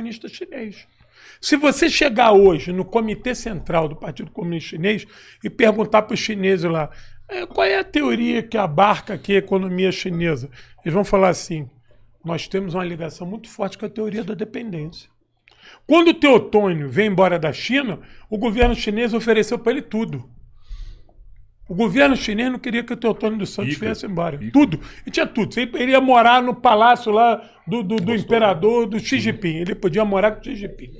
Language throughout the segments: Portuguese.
Comunista Chinês. Se você chegar hoje no Comitê Central do Partido Comunista Chinês e perguntar para os chineses lá qual é a teoria que abarca aqui a economia chinesa, eles vão falar assim, nós temos uma ligação muito forte com a teoria da dependência. Quando o Teotônio veio embora da China, o governo chinês ofereceu para ele tudo. O governo chinês não queria que o Teotônio dos Santos viesse embora. Tudo. E tinha tudo. Ele ia morar no palácio lá do imperador, do Xi Jinping. Ele podia morar com o Xi Jinping.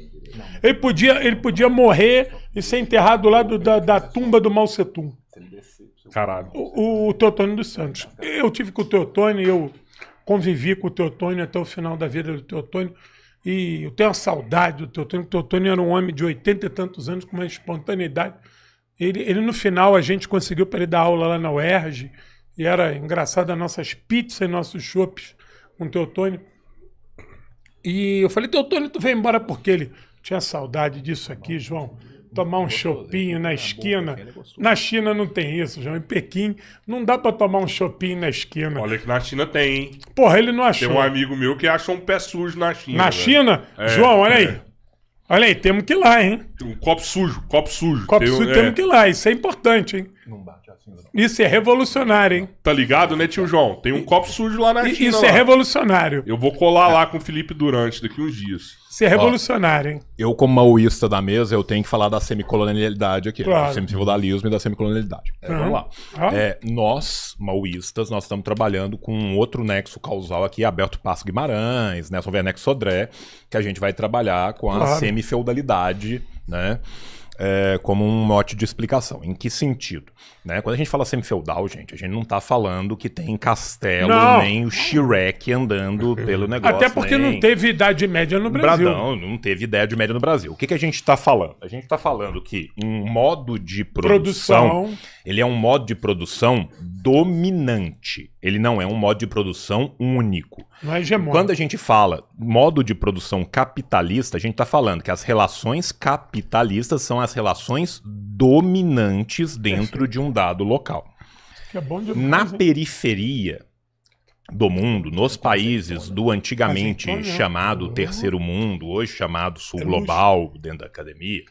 Ele podia morrer e ser enterrado lá da tumba do Mao Tse-tung. Caralho. O Teotônio dos Santos. Eu tive com o Teotônio, eu convivi com o Teotônio até o final da vida do Teotônio. E eu tenho uma saudade do Teotônio. O Teotônio era um homem de 80 e tantos anos, com uma espontaneidade. Ele no final, a gente conseguiu para ele dar aula lá na UERJ, e era engraçado as nossas pizzas e nossos chopes com o Teotônio. E eu falei, Teotônio, tu veio embora porque ele tinha saudade disso aqui, João. Tomar um chopinho na esquina. Na China não tem isso, João. Em Pequim não dá para tomar um chopinho na esquina. Olha que na China tem, hein? Porra, ele não achou. Tem um amigo meu que achou um pé sujo na China. Na China? João, olha aí. Olha aí, temos que ir lá, hein? Um copo sujo, copo sujo. Temos que ir lá, isso é importante, hein? Não bate assim, não. Isso é revolucionário, hein? Tá ligado, né, tio João? Tem um copo sujo lá na China. Isso é revolucionário. Eu vou colar lá com o Felipe Durante daqui uns dias. Isso é revolucionário, hein? Eu, como maoísta da mesa, eu tenho que falar da semicolonialidade aqui. Claro. Do semifeudalismo e da semicolonialidade. Vamos lá. Nós, maoístas, nós estamos trabalhando com um outro nexo causal aqui, Alberto Passo Guimarães, Nelson Werneck Sodré, que a gente vai trabalhar com a semifeudalidade, né? Como um mote de explicação. Em que sentido? Né? Quando a gente fala semifeudal, gente, a gente não tá falando que tem castelo, nem o Shrek andando pelo negócio. Até porque não teve Idade Média no Brasil. Não teve Idade Média no Brasil. O que a gente tá falando? A gente tá falando que um modo de produção, ele é um modo de produção dominante. Ele não é um modo de produção único. Não é hegemônico. Quando a gente fala modo de produção capitalista, a gente está falando que as relações capitalistas são as relações dominantes dentro de um dado local. Que é bom demais, na periferia do mundo, nos países do antigamente chamado Terceiro Mundo, hoje chamado Sul Global, dentro da academia,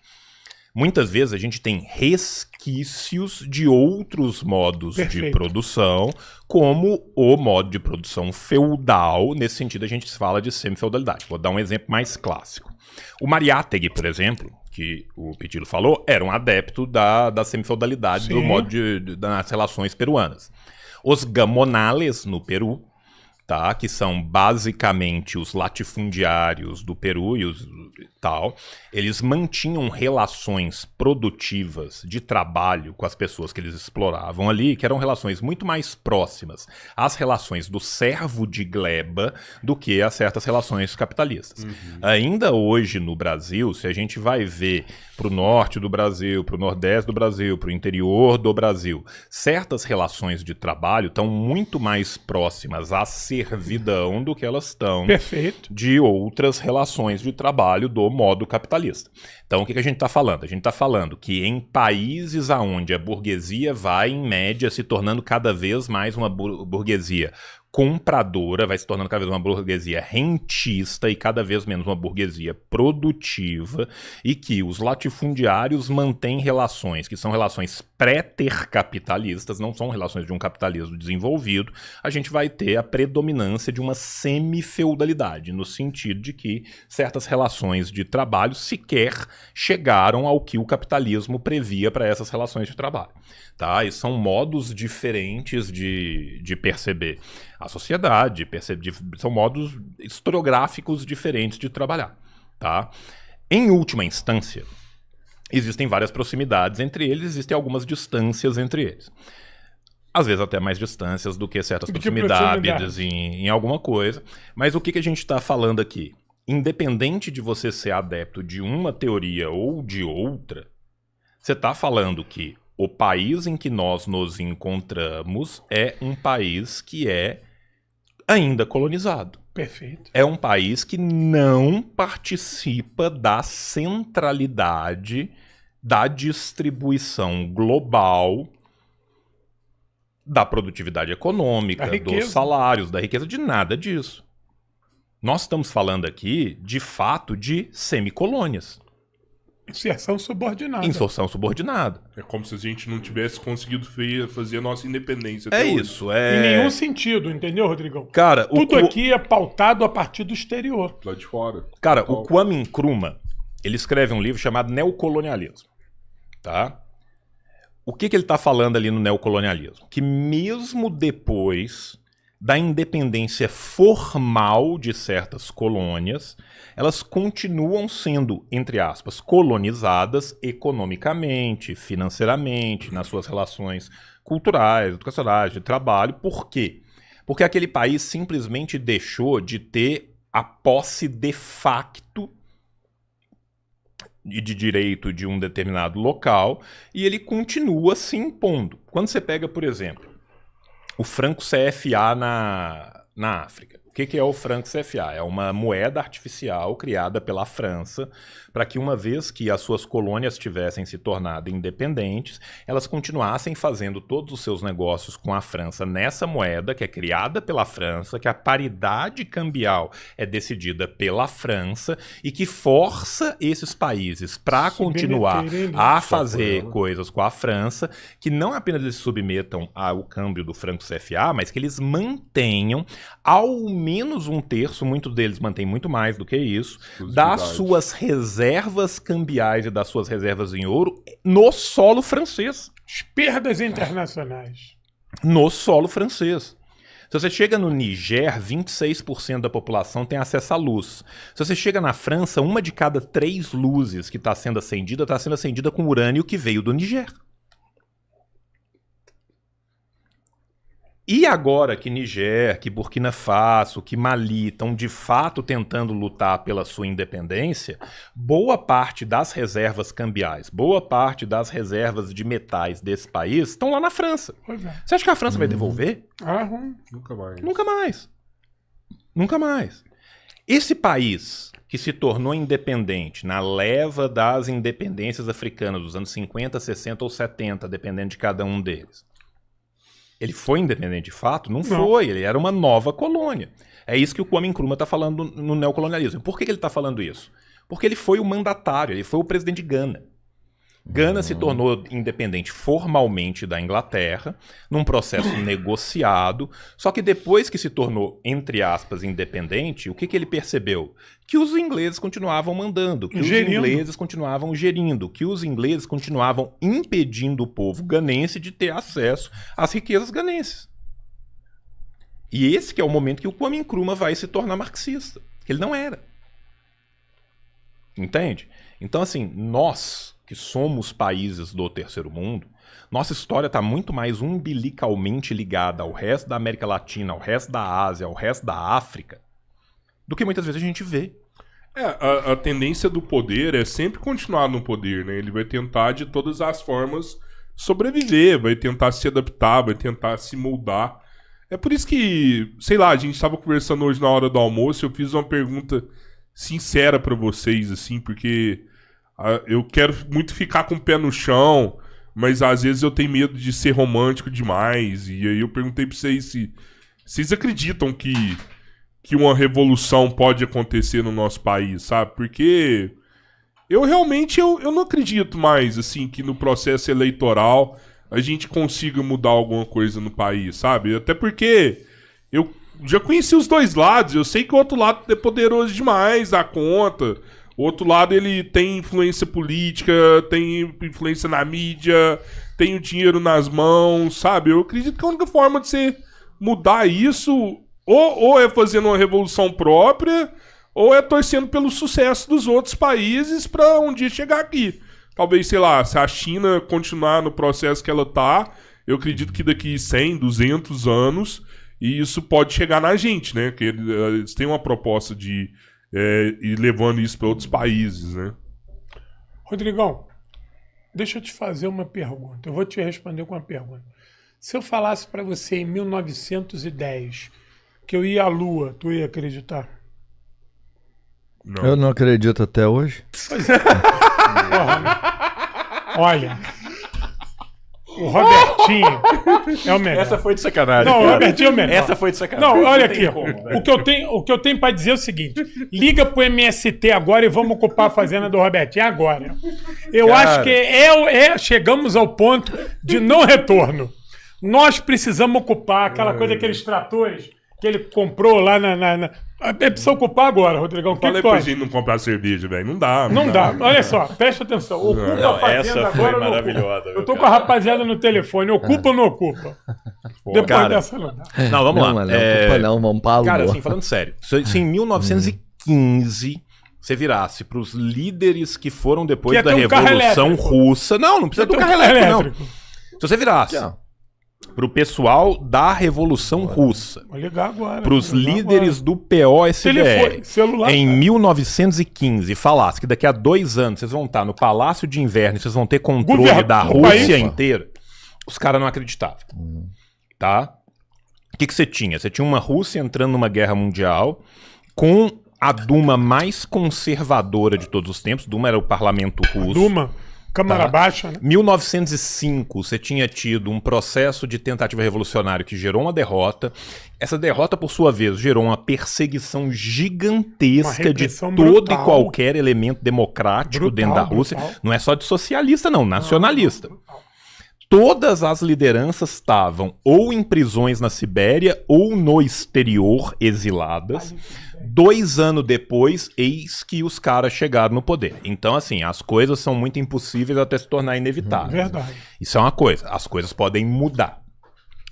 muitas vezes a gente tem resquícios de outros modos de produção, como o modo de produção feudal. Nesse sentido, a gente fala de semifeudalidade. Vou dar um exemplo mais clássico. O Mariátegui, por exemplo, que o Petilo falou, era um adepto da semifeudalidade, do modo das relações peruanas. Os gamonales, no Peru, tá, que são basicamente os latifundiários do Peru e tal, eles mantinham relações produtivas de trabalho com as pessoas que eles exploravam ali, que eram relações muito mais próximas às relações do servo de gleba do que a certas relações capitalistas. Ainda hoje no Brasil, se a gente vai ver para o norte do Brasil, para o nordeste do Brasil, para o interior do Brasil, certas relações de trabalho estão muito mais próximas à servidão do que elas estão de outras relações de trabalho do modo capitalista. Então, o que a gente está falando? A gente está falando que em países onde a burguesia vai, em média, se tornando cada vez mais uma burguesia compradora, vai se tornando cada vez uma burguesia rentista e cada vez menos uma burguesia produtiva, e que os latifundiários mantêm relações que são relações pré-tercapitalistas, não são relações de um capitalismo desenvolvido. A gente vai ter a predominância de uma semifeudalidade, no sentido de que certas relações de trabalho sequer chegaram ao que o capitalismo previa para essas relações de trabalho. Tá? E são modos diferentes de perceber a sociedade, são modos historiográficos diferentes de trabalhar. Tá? Em última instância, existem várias proximidades entre eles, existem algumas distâncias entre eles. Às vezes até mais distâncias do que certas proximidades em alguma coisa. Mas o que a gente está falando aqui? Independente de você ser adepto de uma teoria ou de outra, você está falando que o país em que nós nos encontramos é um país que é ainda colonizado. Perfeito. É um país que não participa da centralidade da distribuição global da produtividade econômica, dos salários, da riqueza, de nada disso. Nós estamos falando aqui, de fato, de semicolônias. Inserção subordinada. Inserção subordinada. É como se a gente não tivesse conseguido fazer a nossa independência. É até hoje. isso. Em nenhum sentido, entendeu, Rodrigão? Cara, tudo aqui é pautado a partir do exterior. Lá de fora. Cara, o Kwame Nkrumah, ele escreve um livro chamado Neocolonialismo. Tá? O que ele está falando ali no neocolonialismo? Que mesmo depois da independência formal de certas colônias, elas continuam sendo, entre aspas, colonizadas economicamente, financeiramente, nas suas relações culturais, educacionais, de trabalho. Por quê? Porque aquele país simplesmente deixou de ter a posse de facto de direito de um determinado local e ele continua se impondo. Quando você pega, por exemplo, o franco CFA na África. O que é o franco CFA? É uma moeda artificial criada pela França para que, uma vez que as suas colônias tivessem se tornado independentes, elas continuassem fazendo todos os seus negócios com a França nessa moeda, que é criada pela França, que a paridade cambial é decidida pela França e que força esses países para continuar a fazer coisas com a França, que não apenas eles se submetam ao câmbio do franco CFA, mas que eles mantenham ao menos um terço, muitos deles mantêm muito mais do que isso, das suas reservas cambiais e das suas reservas em ouro no solo francês. As perdas internacionais. No solo francês. Se você chega no Niger, 26% da população tem acesso à luz. Se você chega na França, 1 de cada 3 luzes que está sendo acendida com urânio que veio do Niger. E agora que Niger, que Burkina Faso, que Mali estão de fato tentando lutar pela sua independência, boa parte das reservas cambiais, boa parte das reservas de metais desse país estão lá na França. Você acha que a França vai devolver? Nunca mais. Nunca mais. Nunca mais. Esse país que se tornou independente na leva das independências africanas dos anos 50, 60 ou 70, dependendo de cada um deles, ele foi independente de fato? Não foi, ele era uma nova colônia. É isso que o Kwame Nkrumah está falando no neocolonialismo. Por que ele está falando isso? Porque ele foi o mandatário, ele foi o presidente de Gana. Gana se tornou independente formalmente da Inglaterra, num processo negociado, só que depois que se tornou, entre aspas, independente, o que ele percebeu? Que os ingleses continuavam mandando, que os ingleses continuavam gerindo, que os ingleses continuavam impedindo o povo ganense de ter acesso às riquezas ganenses. E esse que é o momento que o Kwame Nkrumah vai se tornar marxista, que ele não era. Entende? Então, assim, nós que somos países do terceiro mundo, nossa história está muito mais umbilicalmente ligada ao resto da América Latina, ao resto da Ásia, ao resto da África, do que muitas vezes a gente vê. A tendência do poder é sempre continuar no poder, né? Ele vai tentar de todas as formas sobreviver, vai tentar se adaptar, vai tentar se moldar. É por isso que, sei lá, a gente estava conversando hoje na hora do almoço, eu fiz uma pergunta sincera para vocês, assim, porque eu quero muito ficar com o pé no chão, mas às vezes eu tenho medo de ser romântico demais. E aí eu perguntei pra vocês se vocês acreditam que uma revolução pode acontecer no nosso país, sabe? Porque eu realmente eu não acredito mais, assim, que no processo eleitoral a gente consiga mudar alguma coisa no país, sabe? Até porque eu já conheci os dois lados, eu sei que o outro lado é poderoso demais, dá conta. O outro lado, ele tem influência política, tem influência na mídia, tem o dinheiro nas mãos, sabe? Eu acredito que a única forma de você mudar isso ou é fazendo uma revolução própria, ou é torcendo pelo sucesso dos outros países para um dia chegar aqui. Talvez, sei lá, se a China continuar no processo que ela tá, eu acredito que daqui 100, 200 anos, isso pode chegar na gente, né? Que eles têm uma proposta de e levando isso para outros países, né? Rodrigão, deixa eu te fazer uma pergunta. Eu vou te responder com uma pergunta. Se eu falasse para você em 1910 que eu ia à Lua, tu ia acreditar? Não. Eu não acredito até hoje. Pois é. Olha, O Robertinho é o melhor. Essa foi de sacanagem. Não, o Robertinho é o melhor. Essa foi de sacanagem. Não, olha aqui. O que eu tenho para dizer é o seguinte: liga pro MST agora e vamos ocupar a fazenda do Robertinho agora. Eu acho que chegamos ao ponto de não retorno. Nós precisamos ocupar aquela coisa, aqueles tratores que ele comprou lá precisa ocupar agora, Rodrigão. Falei pra gente não comprar cerveja, velho. Não dá. Não dá. Olha só, presta atenção. Ocupa a fazenda essa foi agora. maravilhosa. Eu tô com a rapaziada no telefone. Ocupa ou não ocupa? Depois cara, dessa não dá. Não, vamos lá. Não, ocupa não, vamos pra Cara, lua. assim, falando sério. Se em 1915 você virasse pros líderes que foram depois Quer da ter um carro Revolução elétrico. Russa... Não precisa do carro elétrico, não. Se você virasse Aqui, ó. pro pessoal da Revolução Russa, Vou ligar agora. pros vou ligar líderes agora. do POSBR, Telefone, celular. em cara. 1915, falasse que daqui a 2 anos vocês vão estar no Palácio de Inverno e vocês vão ter controle Governo da do Rússia país. inteira, os caras não acreditavam. Tá? O que você tinha? Você tinha uma Rússia entrando numa guerra mundial com a Duma mais conservadora de todos os tempos. Duma era o parlamento russo. Duma, Câmara Tá. Baixa, né? 1905, você tinha tido um processo de tentativa revolucionária que gerou uma derrota. Essa derrota, por sua vez, gerou uma perseguição gigantesca Uma de repressão todo brutal. e qualquer elemento democrático Brutal, dentro da Rússia. brutal. Não é só de socialista, não, nacionalista. Todas as lideranças estavam ou em prisões na Sibéria ou no exterior, exiladas. 2 anos depois, eis que os caras chegaram no poder. Então, assim, as coisas são muito impossíveis até se tornar inevitáveis. Verdade. Isso é uma coisa. As coisas podem mudar.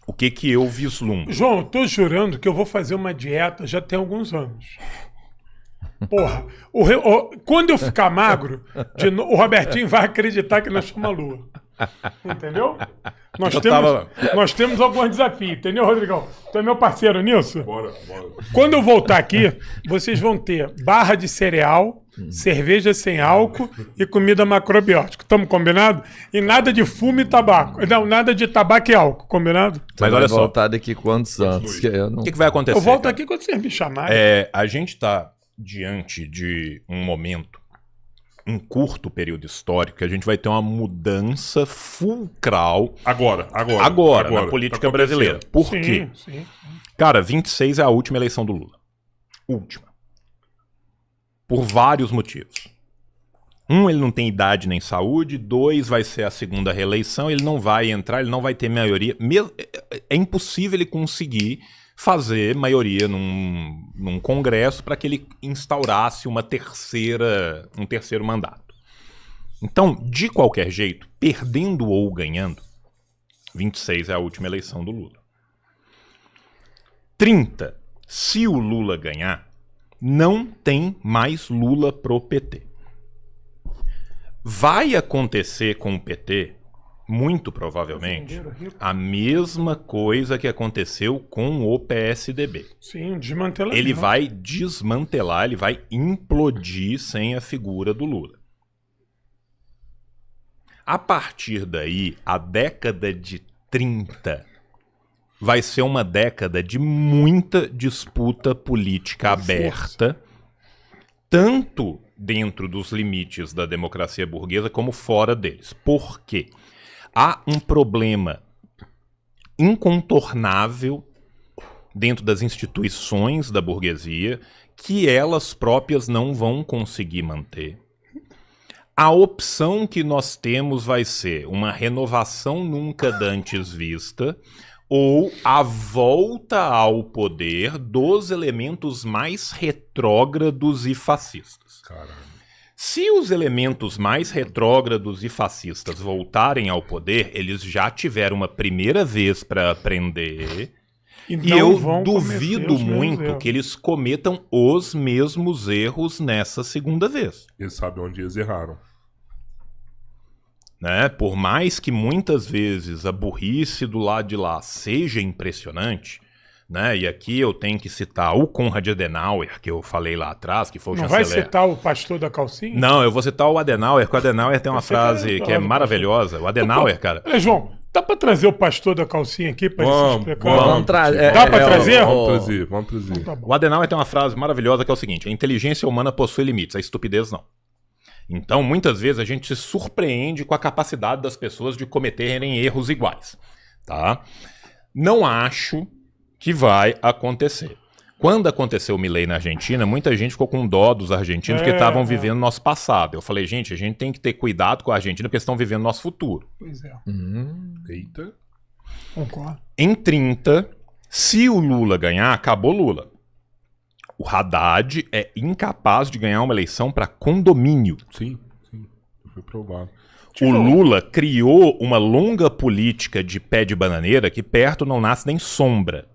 O que que eu vislumbro? João, eu tô jurando que eu vou fazer uma dieta já tem alguns anos. Porra, quando eu ficar magro, o Robertinho vai acreditar que nós somos a Lua. Entendeu? Nós temos alguns desafios, entendeu, Rodrigão? Tu é meu parceiro nisso? Bora. Quando eu voltar aqui, vocês vão ter barra de cereal, cerveja sem álcool e comida macrobiótica. Estamos combinado? E nada de fumo e tabaco. Não, nada de tabaco e álcool, combinado? Mas Vai olha só, voltar daqui quantos anos? Que eu não... o que que vai acontecer? Eu volto cara? aqui quando vocês me chamarem. A gente está diante de um momento, um curto período histórico, que a gente vai ter uma mudança fulcral Agora, na política brasileira. Por quê? Sim. Cara, 26 é a última eleição do Lula. Última. Por vários motivos. 1, ele não tem idade nem saúde. 2, vai ser a segunda reeleição. Ele não vai entrar, ele não vai ter maioria. É impossível ele conseguir fazer maioria num congresso para que ele instaurasse um terceiro mandato. Então, de qualquer jeito, perdendo ou ganhando, 26 é a última eleição do Lula. 30, se o Lula ganhar, não tem mais Lula pro PT. Vai acontecer com o PT, muito provavelmente, a mesma coisa que aconteceu com o PSDB. Sim, desmantelar. Ele vai desmantelar, ele vai implodir sem a figura do Lula. A partir daí, a década de 30 vai ser uma década de muita disputa política aberta, tanto dentro dos limites da democracia burguesa como fora deles. Por quê? Há um problema incontornável dentro das instituições da burguesia que elas próprias não vão conseguir manter. A opção que nós temos vai ser uma renovação nunca dantes vista ou a volta ao poder dos elementos mais retrógrados e fascistas. Caralho. Se os elementos mais retrógrados e fascistas voltarem ao poder, eles já tiveram uma primeira vez para aprender. E eu duvido muito que eles cometam os mesmos erros nessa segunda vez. Eles sabem onde eles erraram. Né? Por mais que muitas vezes a burrice do lado de lá seja impressionante, né? E aqui eu tenho que citar o Konrad Adenauer, que eu falei lá atrás, que foi o chanceler. Não vai citar o pastor da calcinha? Não, eu vou citar o Adenauer, porque o Adenauer tem uma frase que é maravilhosa. O Adenauer, cara... Olha, João, dá pra trazer o pastor da calcinha aqui pra ele se explicar? Vamos trazer. Dá pra trazer? Vamos trazer. Tá bom. O Adenauer tem uma frase maravilhosa que é o seguinte: a inteligência humana possui limites, a estupidez não. Então, muitas vezes a gente se surpreende com a capacidade das pessoas de cometerem erros iguais, tá? Não acho que vai acontecer. Quando aconteceu o Milei na Argentina, muita gente ficou com dó dos argentinos que estavam vivendo nosso passado. Eu falei, gente, a gente tem que ter cuidado com a Argentina porque eles estão vivendo nosso futuro. Pois é. Eita. Concordo. Em 30, se o Lula ganhar, acabou Lula. O Haddad é incapaz de ganhar uma eleição para condomínio. Sim. Foi provado. O Lula criou uma longa política de pé de bananeira que perto não nasce nem sombra.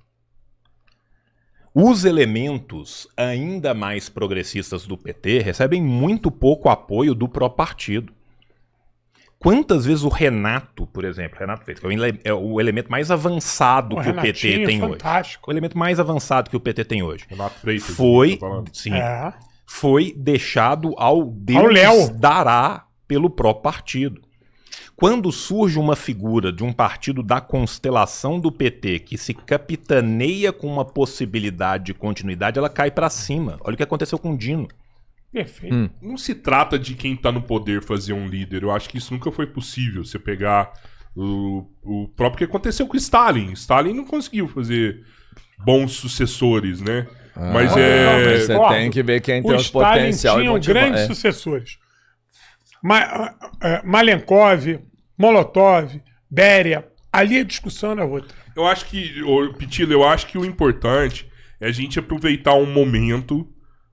Os elementos ainda mais progressistas do PT recebem muito pouco apoio do próprio partido. Quantas vezes o Renato, por exemplo, Renato Freitas, que é o elemento mais avançado que o PT tem hoje. O elemento mais avançado que o PT tem hoje. Renato Freitas. Foi deixado ao Deus dará pelo próprio partido. Quando surge uma figura de um partido da constelação do PT que se capitaneia com uma possibilidade de continuidade, ela cai pra cima. Olha o que aconteceu com o Dino. Perfeito. Não se trata de quem tá no poder fazer um líder. Eu acho que isso nunca foi possível. Você pegar o próprio que aconteceu com Stalin. Stalin não conseguiu fazer bons sucessores, né? Mas Você tem que ver quem tem os potencial e motivar. Grandes sucessores. Malenkov, Molotov, Beria. Ali a discussão era outra. Eu acho que, Pitilo, o importante é a gente aproveitar um momento,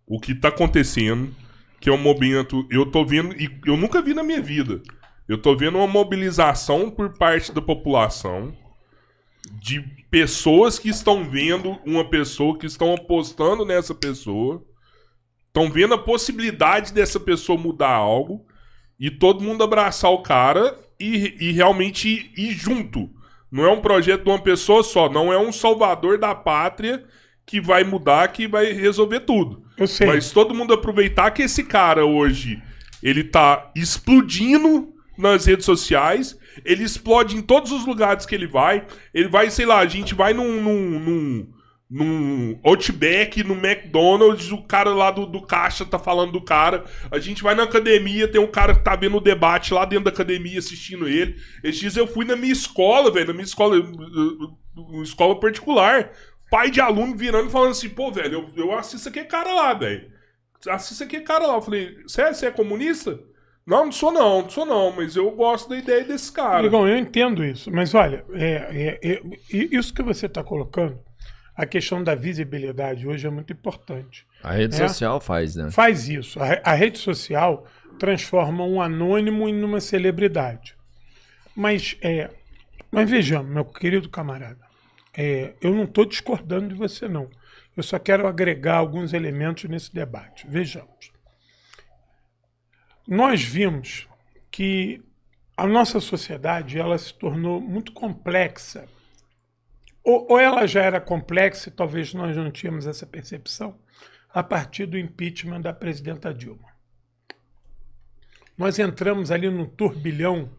o que tá acontecendo, que é um momento, eu tô vendo, e eu nunca vi na minha vida, eu tô vendo uma mobilização por parte da população, de pessoas que estão vendo uma pessoa, que estão apostando nessa pessoa, estão vendo a possibilidade dessa pessoa mudar algo, e todo mundo abraçar o cara e realmente ir junto. Não é um projeto de uma pessoa só, não é um salvador da pátria que vai mudar, que vai resolver tudo. Eu sei. Mas todo mundo aproveitar que esse cara hoje, ele tá explodindo nas redes sociais, ele explode em todos os lugares que ele vai, sei lá, a gente vai num Outback, no McDonald's, o cara lá do caixa tá falando do cara. A gente vai na academia, tem um cara que tá vendo o debate lá dentro da academia assistindo ele. Esses dias eu fui na minha escola, velho, uma escola particular. Pai de aluno virando e falando assim, pô, velho, eu assisto aquele cara lá, velho. Assisto aquele cara lá. Eu falei, você é comunista? Não sou não, mas eu gosto da ideia desse cara. Ligão, eu entendo isso, mas olha, isso que você tá colocando, a questão da visibilidade hoje é muito importante. A rede social faz, né? Faz isso. A rede social transforma um anônimo em uma celebridade. Mas vejamos, meu querido camarada, eu não estou discordando de você, não. Eu só quero agregar alguns elementos nesse debate. Vejamos. Nós vimos que a nossa sociedade ela se tornou muito complexa. Ou ela já era complexa e talvez nós não tínhamos essa percepção a partir do impeachment da presidenta Dilma. Nós entramos ali num turbilhão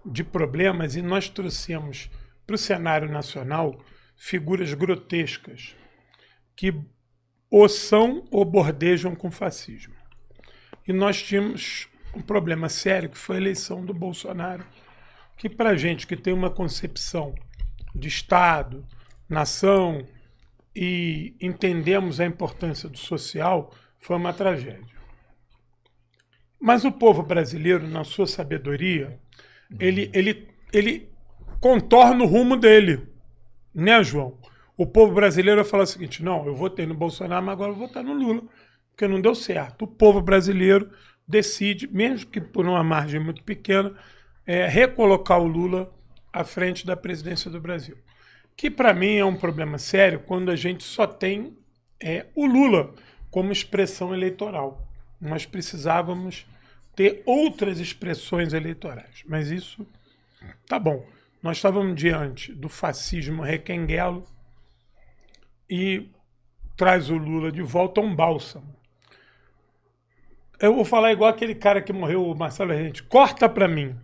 de problemas e nós trouxemos para o cenário nacional figuras grotescas que ou são ou bordejam com fascismo. E nós tínhamos um problema sério que foi a eleição do Bolsonaro, que para gente que tem uma concepção de Estado, nação e entendemos a importância do social, foi uma tragédia. Mas o povo brasileiro, na sua sabedoria, ele contorna o rumo dele, né, João? O povo brasileiro fala o seguinte, não, eu votei no Bolsonaro, mas agora eu vou votar no Lula, porque não deu certo. O povo brasileiro decide, mesmo que por uma margem muito pequena, recolocar o Lula à frente da presidência do Brasil. Que para mim é um problema sério quando a gente só tem o Lula como expressão eleitoral. Nós precisávamos ter outras expressões eleitorais. Mas isso tá bom. Nós estávamos diante do fascismo requenguelo e traz o Lula de volta a um bálsamo. Eu vou falar igual aquele cara que morreu, o Marcelo Rezende. Corta para mim.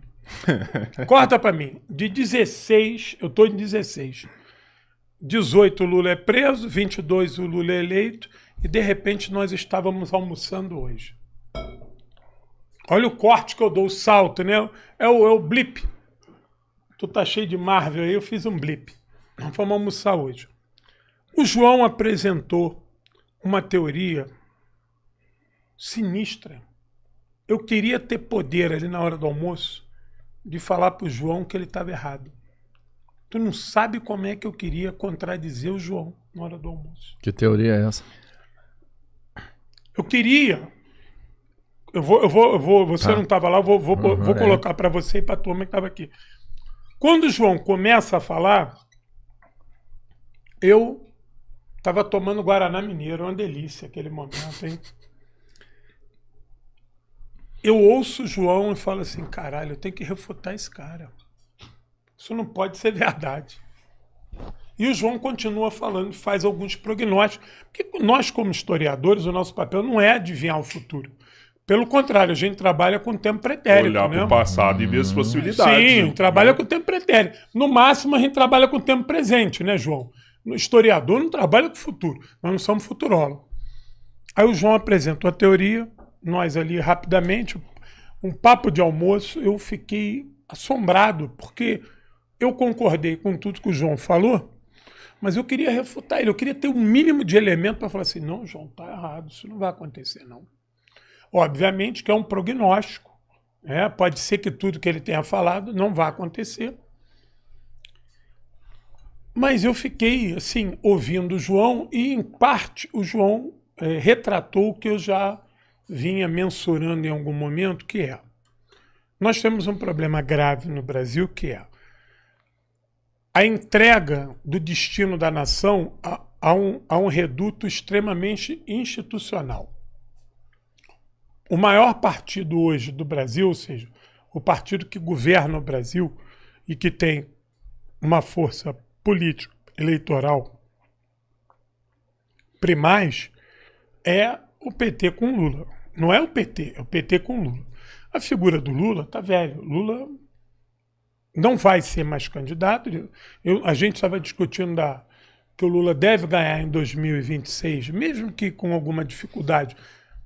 Corta para mim. De 16, eu estou em 16. 18 o Lula é preso, 22 o Lula é eleito e de repente nós estávamos almoçando hoje. Olha o corte que eu dou, o salto, né? É o blip. Tu tá cheio de Marvel aí, eu fiz um blip. Nós vamos almoçar hoje. O João apresentou uma teoria sinistra. Eu queria ter poder ali na hora do almoço de falar pro João que ele estava errado. Tu não sabe como é que eu queria contradizer o João na hora do almoço. Que teoria é essa? Eu queria... você não estava lá, vou colocar para você e para a turma que estava aqui. Quando o João começa a falar, eu estava tomando Guaraná Mineiro, uma delícia aquele momento, hein? Eu ouço o João e falo assim, caralho, eu tenho que refutar esse cara. Isso não pode ser verdade. E o João continua falando, faz alguns prognósticos. Porque nós, como historiadores, o nosso papel não é adivinhar o futuro. Pelo contrário, a gente trabalha com o tempo pretérito. Olhar para o passado e ver as possibilidades. Sim, a gente trabalha com o tempo pretérito. No máximo, a gente trabalha com o tempo presente, né, João? O historiador não trabalha com o futuro. Nós não somos futurólogos. Aí o João apresentou a teoria, nós ali rapidamente, um papo de almoço, eu fiquei assombrado, porque eu concordei com tudo que o João falou, mas eu queria refutar ele, eu queria ter um mínimo de elemento para falar assim, não, João, tá errado, isso não vai acontecer, não. Obviamente que é um prognóstico, né? Pode ser que tudo que ele tenha falado não vá acontecer. Mas eu fiquei, assim, ouvindo o João e, em parte, o João retratou o que eu já vinha mensurando em algum momento, que é, nós temos um problema grave no Brasil, que é a entrega do destino da nação a um reduto extremamente institucional. O maior partido hoje do Brasil, ou seja, o partido que governa o Brasil e que tem uma força política, eleitoral primaz, é o PT com Lula. Não é o PT, é o PT com Lula. A figura do Lula está velha. Lula não vai ser mais candidato. A gente estava discutindo que o Lula deve ganhar em 2026, mesmo que com alguma dificuldade,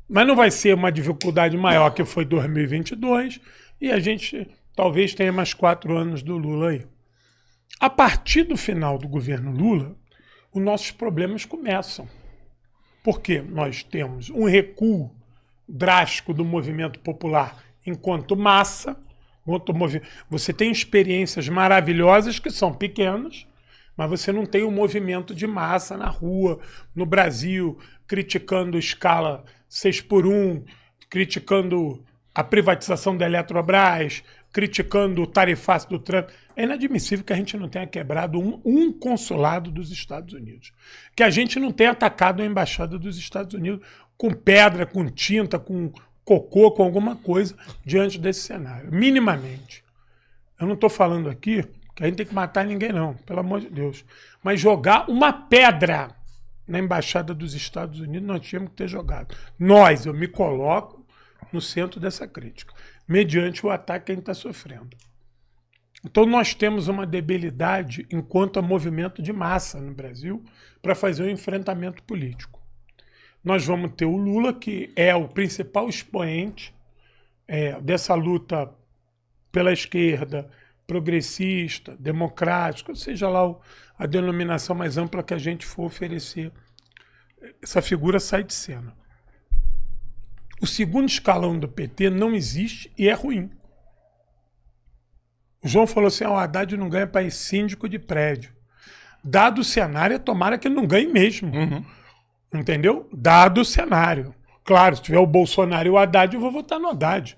mas não vai ser uma dificuldade maior que foi 2022, e a gente talvez tenha mais 4 anos do Lula aí. A partir do final do governo Lula, os nossos problemas começam. Porque nós temos um recuo drástico do movimento popular enquanto massa. Você tem experiências maravilhosas que são pequenas, mas você não tem um movimento de massa na rua, no Brasil, criticando escala 6x1, criticando a privatização da Eletrobras, criticando o tarifaço do Trump. É inadmissível que a gente não tenha quebrado um consulado dos Estados Unidos. Que a gente não tenha atacado a embaixada dos Estados Unidos com pedra, com tinta, com cocô, com alguma coisa diante desse cenário. Minimamente. Eu não estou falando aqui que a gente tem que matar ninguém, não, pelo amor de Deus. Mas jogar uma pedra na embaixada dos Estados Unidos, nós tínhamos que ter jogado. Eu me coloco no centro dessa crítica, mediante o ataque que a gente está sofrendo. Então nós temos uma debilidade enquanto a movimento de massa no Brasil para fazer um enfrentamento político. Nós vamos ter o Lula, que é o principal expoente dessa luta pela esquerda, progressista, democrática, seja lá a denominação mais ampla que a gente for oferecer. Essa figura sai de cena. O segundo escalão do PT não existe e é ruim. O João falou assim, o Haddad não ganha para síndico de prédio. Dado o cenário, tomara que ele não ganhe mesmo. Uhum. Entendeu? Dado o cenário. Claro, se tiver o Bolsonaro e o Haddad, eu vou votar no Haddad.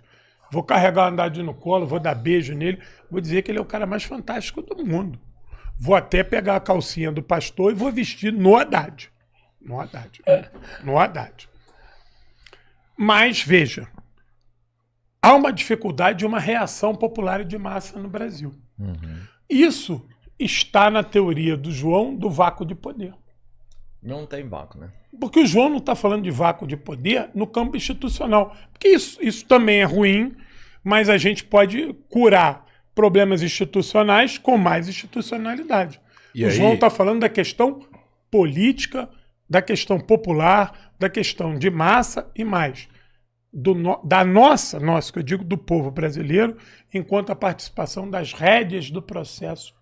Vou carregar o Haddad no colo, vou dar beijo nele, vou dizer que ele é o cara mais fantástico do mundo. Vou até pegar a calcinha do pastor e vou vestir no Haddad. No Haddad. No Haddad. Mas, veja, há uma dificuldade de uma reação popular e de massa no Brasil. Uhum. Isso está na teoria do João do vácuo de poder. Não tem vácuo, né? Porque o João não está falando de vácuo de poder no campo institucional. Porque isso também é ruim, mas a gente pode curar problemas institucionais com mais institucionalidade. O João está falando da questão política, da questão popular, da questão de massa e mais. da nossa, que eu digo do povo brasileiro, enquanto a participação das rédeas do processo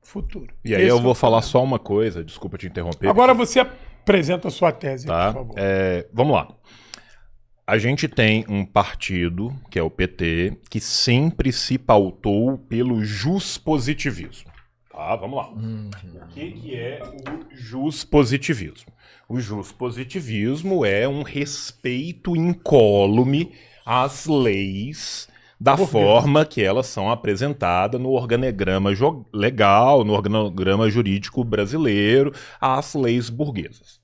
futuro. E aí Esse eu é vou o falar problema. só uma coisa, desculpa te interromper. Agora você apresenta a sua tese, Tá? por favor. Vamos lá. A gente tem um partido, que é o PT, que sempre se pautou pelo juspositivismo. Tá, vamos lá. O que é o juspositivismo? O juspositivismo é um respeito incólume às leis da forma que elas são apresentadas no organograma legal, no organograma jurídico brasileiro, às leis burguesas.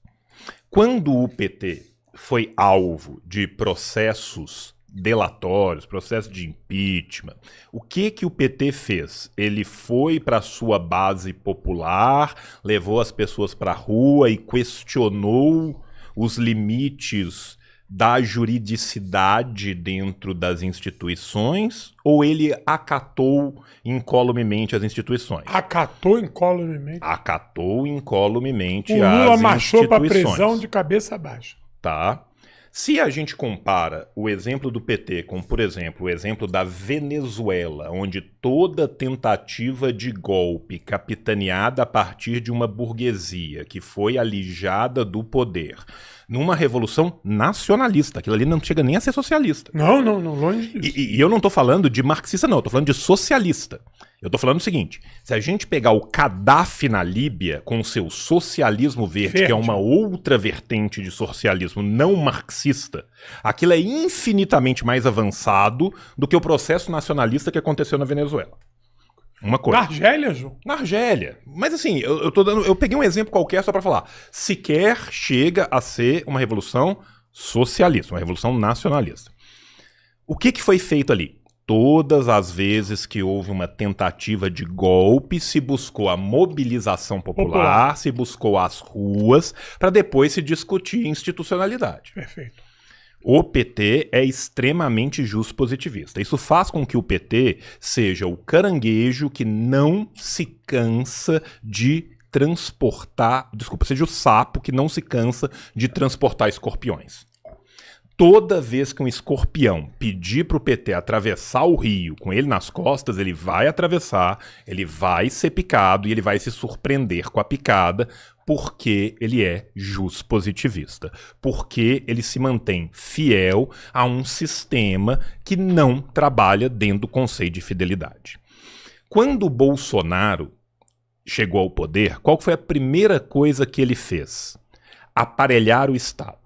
Quando o PT foi alvo de processos delatórios, processo de impeachment, o que o PT fez? Ele foi para a sua base popular, levou as pessoas para a rua e questionou os limites da juridicidade dentro das instituições, ou ele acatou incolumemente as instituições? Acatou incolumemente. Acatou incolumemente O Lula as marchou para a instituições. prisão de cabeça baixa. Tá? Se a gente compara o exemplo do PT com, por exemplo, o exemplo da Venezuela, onde toda tentativa de golpe capitaneada a partir de uma burguesia que foi alijada do poder, numa revolução nacionalista, aquilo ali não chega nem a ser socialista. Não, longe disso. E eu não estou falando de marxista, não, eu estou falando de socialista. Eu estou falando o seguinte, se a gente pegar o Gaddafi na Líbia com o seu socialismo verde, que é uma outra vertente de socialismo não marxista, aquilo é infinitamente mais avançado do que o processo nacionalista que aconteceu na Venezuela. Uma coisa. Na Argélia, João? Na Argélia. Mas assim, eu peguei um exemplo qualquer só para falar. Sequer chega a ser uma revolução socialista, uma revolução nacionalista. O que foi feito ali? Todas as vezes que houve uma tentativa de golpe, se buscou a mobilização popular, se buscou as ruas, para depois se discutir institucionalidade. Perfeito. O PT é extremamente juspositivista. Isso faz com que o PT seja o caranguejo que não se cansa de transportar... Desculpa, seja o sapo que não se cansa de transportar escorpiões. Toda vez que um escorpião pedir para o PT atravessar o rio com ele nas costas, ele vai atravessar, ele vai ser picado e ele vai se surpreender com a picada, porque ele é juspositivista, porque ele se mantém fiel a um sistema que não trabalha dentro do conceito de fidelidade. Quando o Bolsonaro chegou ao poder, qual foi a primeira coisa que ele fez? Aparelhar o Estado.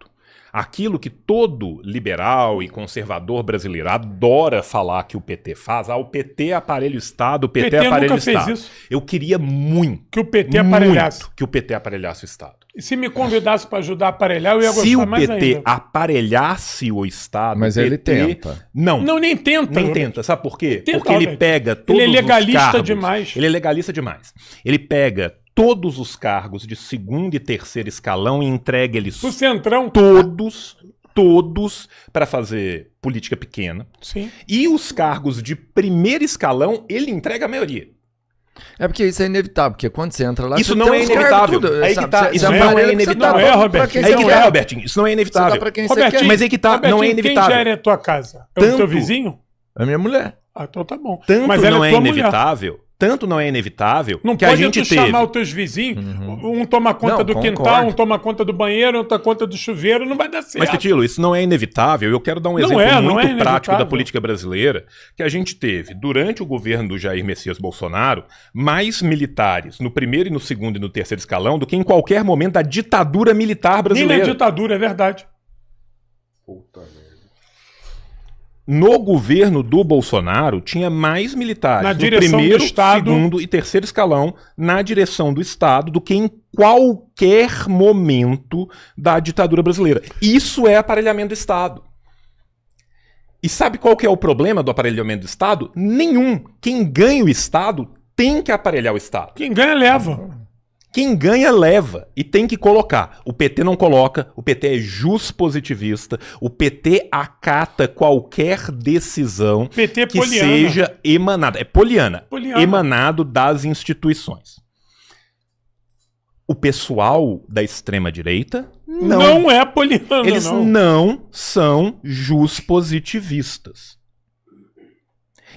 Aquilo que todo liberal e conservador brasileiro adora falar que o PT faz, o PT aparelha o Estado, o PT aparelha o Estado. Fez isso. Eu queria muito que o PT aparelhasse. Que o PT aparelhasse o Estado. E se me convidasse para ajudar a aparelhar, eu ia gostar se o mais PT ainda. aparelhasse o Estado... Mas o PT, ele tenta. Não, nem tenta. nem Robert. tenta. Sabe por quê? Tenta, porque ele Robert. pega todos Ele é legalista os cargos... demais. Ele é legalista demais. Ele pega todos os cargos de segundo e terceiro escalão e entrega eles O Centrão. todos para fazer política pequena. Sim. E os cargos de primeiro escalão, ele entrega a maioria. É porque isso é inevitável, porque quando você entra lá... Isso você não tem é uns cargos inevitável. tudo, Aí que sabe? tá, Você isso não aparelha é que você inevitável. dá Não é, pra Roberto. quem Aí você que quer. tá, Robertinho. Isso não é Você dá inevitável. pra quem você Robertinho, quer. Mas aí que tá, não é Robertinho, inevitável. quem gera a tua casa? É o Tanto- teu vizinho? A minha mulher. Ah, então tá bom. Tanto Mas ela não é tua mulher. inevitável, tanto não é inevitável Não que pode a gente tu teve. chamar os teus vizinhos, um toma conta Não, do concordo. quintal, um toma conta do banheiro, outro toma conta do chuveiro, não vai dar certo. Mas, Titilo, isso não é inevitável. Eu quero dar um Não exemplo é, não muito é prático inevitável. da política brasileira que a gente teve durante o governo do Jair Messias Bolsonaro mais militares no primeiro e no segundo e no terceiro escalão do que em qualquer momento da ditadura militar Nem brasileira. na ditadura, é verdade. No governo do Bolsonaro, tinha mais militares Na no direção primeiro, do Estado. segundo e terceiro escalão na direção do Estado do que em qualquer momento da ditadura brasileira. Isso é aparelhamento do Estado. E sabe qual que é o problema do aparelhamento do Estado? Nenhum. Quem ganha o Estado tem que aparelhar o Estado. Quem ganha, leva. Quem ganha, leva. E tem que colocar. O PT não coloca, o PT é juspositivista, o PT acata qualquer decisão PT é que poliana. seja emanada. É poliana. Poliana. Emanado das instituições. O pessoal da extrema-direita Não é poliana, Eles não são juspositivistas.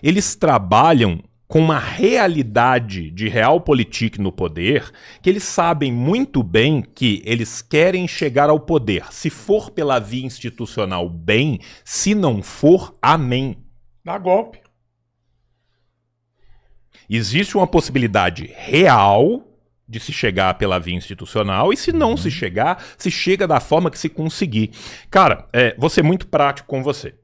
Eles trabalham com uma realidade de realpolitik no poder, que eles sabem muito bem que eles querem chegar ao poder. Se for pela via institucional, bem. Se não for, amém. Dá golpe. Existe uma possibilidade real de se chegar pela via institucional, e se não se chegar, se chega da forma que se conseguir. Cara, vou ser muito prático com você.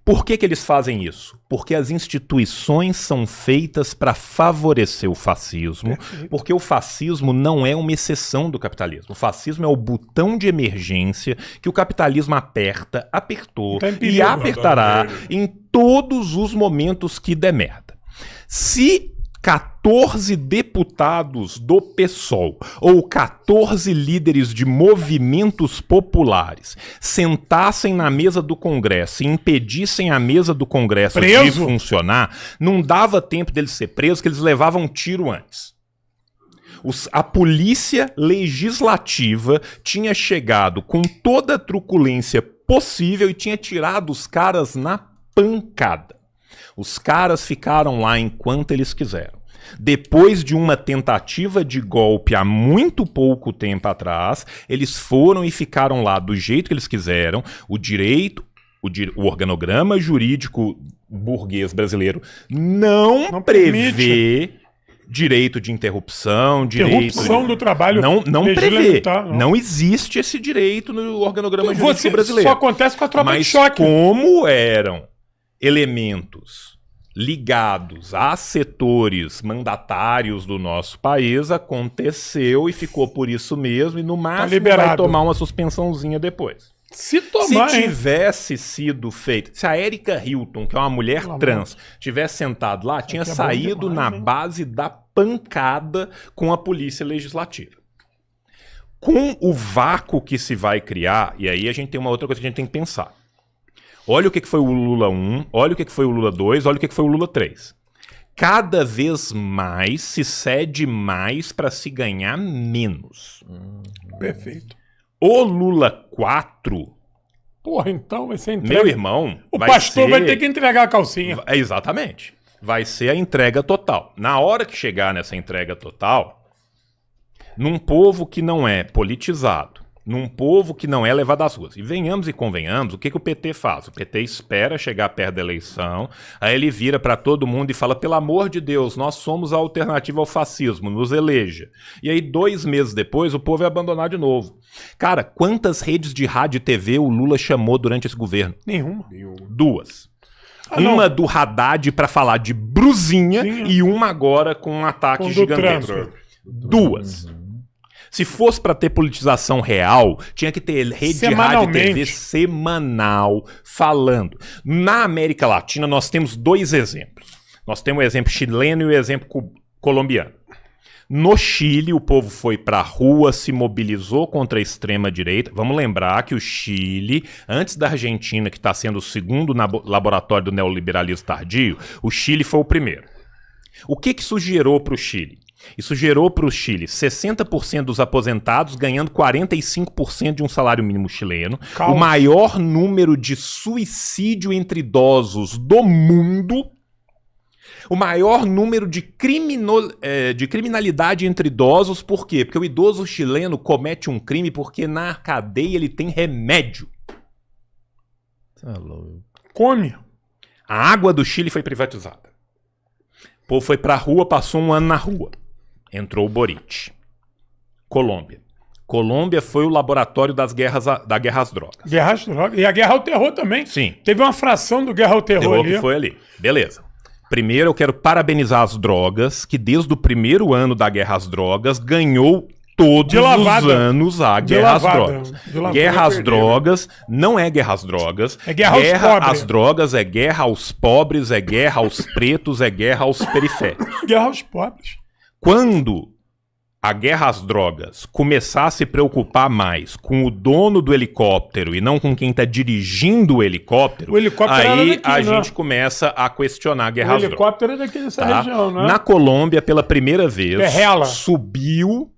Por que eles fazem isso? Porque as instituições são feitas para favorecer o fascismo, porque o fascismo não é uma exceção do capitalismo. O fascismo é o botão de emergência que o capitalismo apertou e apertará em todos os momentos que der merda. Se 14 deputados do PSOL ou 14 líderes de movimentos populares sentassem na mesa do Congresso e impedissem a mesa do Congresso de funcionar, não dava tempo deles ser presos, que eles levavam um tiro antes. A polícia legislativa tinha chegado com toda a truculência possível e tinha tirado os caras na pancada. Os caras ficaram lá enquanto eles quiseram. Depois de uma tentativa de golpe há muito pouco tempo atrás, eles foram e ficaram lá do jeito que eles quiseram. O organograma jurídico burguês brasileiro não prevê direito de interrupção, interrupção do trabalho. Não prevê. Não existe esse direito no organograma jurídico brasileiro. Só acontece com a tropa de choque. Mas como eram elementos ligados a setores mandatários do nosso país, aconteceu e ficou por isso mesmo, e no máximo vai tomar uma suspensãozinha depois. Se tivesse sido feito, se a Erika Hilton, que é uma mulher trans, tivesse sentado lá, tinha saído na base da pancada com a polícia legislativa. Com o vácuo que se vai criar, e aí a gente tem uma outra coisa que a gente tem que pensar. Olha o que foi o Lula 1, olha o que foi o Lula 2, olha o que foi o Lula 3. Cada vez mais se cede mais para se ganhar menos. Perfeito. O Lula 4... Porra, então vai ser entrega. Meu irmão... O pastor vai ter que entregar a calcinha. Exatamente. Vai ser a entrega total. Na hora que chegar nessa entrega total, num povo que não é politizado, num povo que não é levado às ruas. E venhamos e convenhamos, o que o PT faz? O PT espera chegar perto da eleição, aí ele vira para todo mundo e fala, pelo amor de Deus, nós somos a alternativa ao fascismo, nos eleja. E aí 2 meses depois o povo é abandonar de novo. Cara, quantas redes de rádio e TV o Lula chamou durante esse governo? Nenhuma. 2. Uma do Haddad para falar de brusinha e uma agora com um ataque gigantesco. 2. Se fosse para ter politização real, tinha que ter rede de rádio e TV semanal falando. Na América Latina, nós temos 2 exemplos. Nós temos o exemplo chileno e o exemplo colombiano. No Chile, o povo foi para a rua, se mobilizou contra a extrema-direita. Vamos lembrar que o Chile, antes da Argentina, que está sendo o segundo laboratório do neoliberalismo tardio, o Chile foi o primeiro. O que isso gerou para o Chile? Isso gerou para o Chile 60% dos aposentados ganhando 45% de um salário mínimo chileno, o maior número de suicídio entre idosos do mundo, o maior número de criminalidade entre idosos. Por quê? Porque o idoso chileno comete um crime porque na cadeia ele tem remédio. Come. A água do Chile foi privatizada. O povo foi pra rua, passou 1 ano na rua. Entrou o Boric. Colômbia. Colômbia foi o laboratório da guerra às drogas. Guerra às drogas. E a guerra ao terror também. Sim. Teve uma fração do guerra ao terror ali. Que foi ali. Beleza. Primeiro eu quero parabenizar as drogas, que desde o primeiro ano da guerra às drogas ganhou todos os anos a guerra às drogas. Guerra às drogas não é guerra às drogas. É guerra aos pobres. Às drogas é guerra aos pobres, é guerra aos pretos, é guerra aos periféricos. Guerra aos pobres. Quando a guerra às drogas começar a se preocupar mais com o dono do helicóptero e não com quem está dirigindo o helicóptero, aí a gente começa a questionar a guerra às drogas. O helicóptero é daqui dessa região, né? Na Colômbia, pela primeira vez, subiu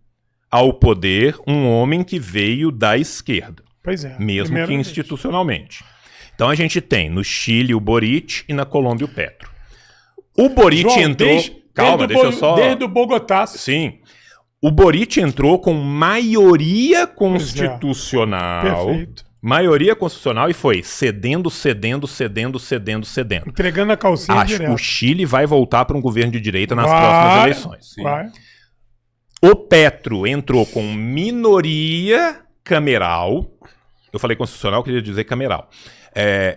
ao poder um homem que veio da esquerda, Pois é. mesmo que primeiramente. institucionalmente. Então a gente tem no Chile o Boric e na Colômbia o Petro. O Boric João, entrou... Calma, deixa eu só... Desde o Bogotá. Sim. O Boric entrou com maioria constitucional. Perfeito. Maioria constitucional e foi cedendo. Entregando a calcinha Acho que direto. o Chile vai voltar para um governo de direita nas Vai, próximas eleições. Sim. Vai. O Petro entrou com minoria cameral. Eu falei constitucional, queria dizer cameral.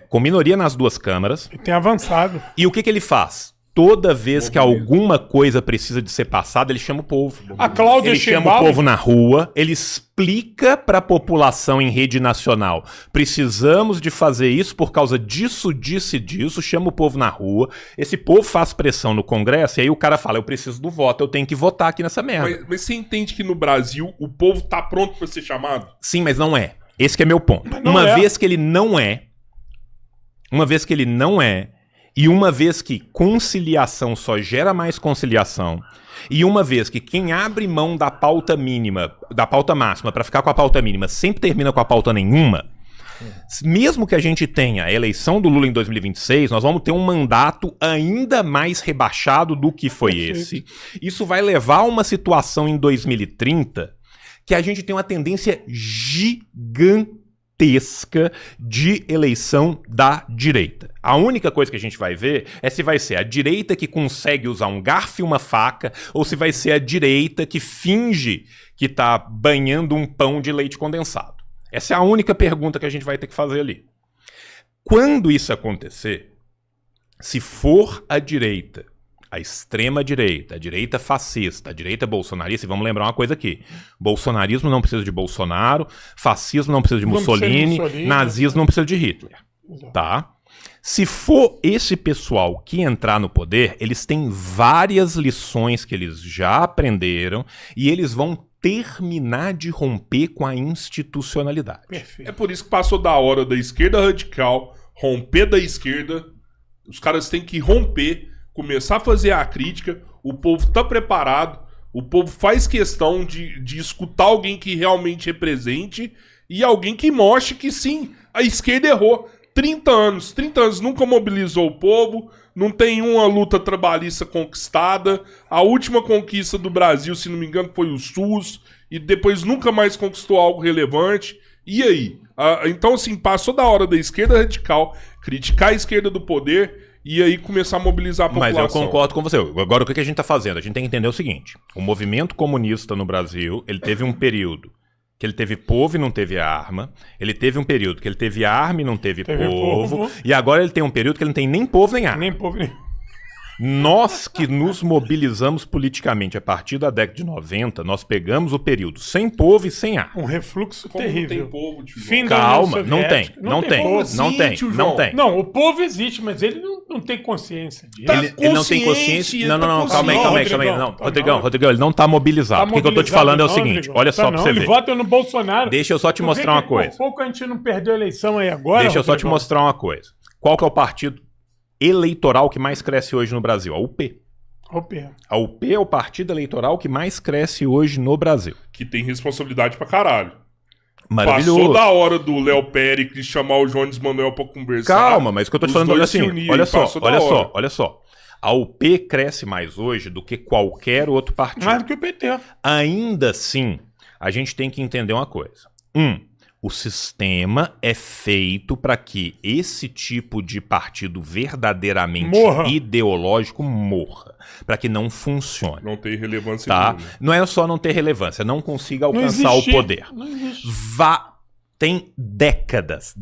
Com minoria nas duas câmaras. E tem avançado. E o que ele faz? Toda vez que alguma coisa precisa de ser passada, ele chama o povo. A Cláudia Ele chama o Sheinbaum- povo na rua, ele explica para a população em rede nacional: precisamos de fazer isso por causa disso, chama o povo na rua, esse povo faz pressão no Congresso, e aí o cara fala: eu preciso do voto, eu tenho que votar aqui nessa merda. Mas você entende que no Brasil o povo tá pronto pra ser chamado? Sim, mas não é. Esse que é meu ponto. não Uma é. vez que ele não é, e uma vez que conciliação só gera mais conciliação, e uma vez que quem abre mão da pauta mínima, da pauta máxima para ficar com a pauta mínima, sempre termina com a pauta nenhuma, mesmo que a gente tenha a eleição do Lula em 2026, nós vamos ter um mandato ainda mais rebaixado do que foi esse. Isso vai levar a uma situação em 2030 que a gente tem uma tendência gigantesca de eleição da direita. A única coisa que a gente vai ver é se vai ser a direita que consegue usar um garfo e uma faca ou se vai ser a direita que finge que tá banhando um pão de leite condensado. Essa é a única pergunta que a gente vai ter que fazer ali. Quando isso acontecer, se for a direita, a extrema-direita, a direita fascista, a direita bolsonarista, e vamos lembrar uma coisa aqui: bolsonarismo não precisa de Bolsonaro, fascismo não precisa de Não precisa de Mussolini, Mussolini. nazismo não precisa de Hitler, tá? Se for esse pessoal que entrar no poder, eles têm várias lições que eles já aprenderam e eles vão terminar de romper com a institucionalidade. Perfeito. É por isso que passou da hora da esquerda radical romper da esquerda. Os caras têm que romper, começar a fazer a crítica. O povo tá preparado. O povo faz questão de escutar alguém que realmente represente e alguém que mostre que sim, a esquerda errou. 30 anos nunca mobilizou o povo, não tem uma luta trabalhista conquistada. A última conquista do Brasil, se não me engano, foi o SUS, e depois nunca mais conquistou algo relevante. E aí? Então, assim, passou da hora da esquerda radical criticar a esquerda do poder e aí começar a mobilizar a população. Mas eu concordo com você. Agora, o que a gente está fazendo? A gente tem que entender o seguinte: o movimento comunista no Brasil, ele teve um período que ele teve povo e não teve arma. Ele teve um período que ele teve arma e não teve povo. E agora ele tem um período que ele não tem nem povo nem arma. Nem povo, nem... Nós que nos mobilizamos politicamente a partir da década de 90, nós pegamos o período sem povo e sem arma. Um refluxo Como terrível. não tem povo, tio Fim João? da Calma, União não tem, Soviética. não tem, povo. assim, não tem, tio não João? tem. Não, o povo existe, mas ele não tem consciência disso. Tá Ele não tem consciência. Não, calma aí. Rodrigão, Não, tá Rodrigão, ele não tá mobilizado. O que eu tô te falando é o seguinte: olha só pra você Ele ver. vota no Bolsonaro. Deixa eu só te Tu vê mostrar que uma coisa. Por pouco a gente não perdeu a eleição aí agora. Deixa eu só te Rodrigão. mostrar uma coisa. Qual que é o partido eleitoral que mais cresce hoje no Brasil? A UP. Opa. A UP é o partido eleitoral que mais cresce hoje no Brasil. Que tem responsabilidade pra caralho. Maravilhoso. Passou da hora do Léo Péricles chamar o Jones Manuel pra conversar. Calma, mas o que eu tô te Os falando é dois assim, se unirem, olha só, passou da olha hora. só, olha só. A UP cresce mais hoje do que qualquer outro partido. Mais do que o PT. Ainda assim, a gente tem que entender uma coisa. O sistema é feito para que esse tipo de partido verdadeiramente Morra. ideológico morra. Para que não funcione. Não tem relevância Tá? nenhuma. Não é só não ter relevância, não consiga Não alcançar existe. o poder. Não existe. Tem décadas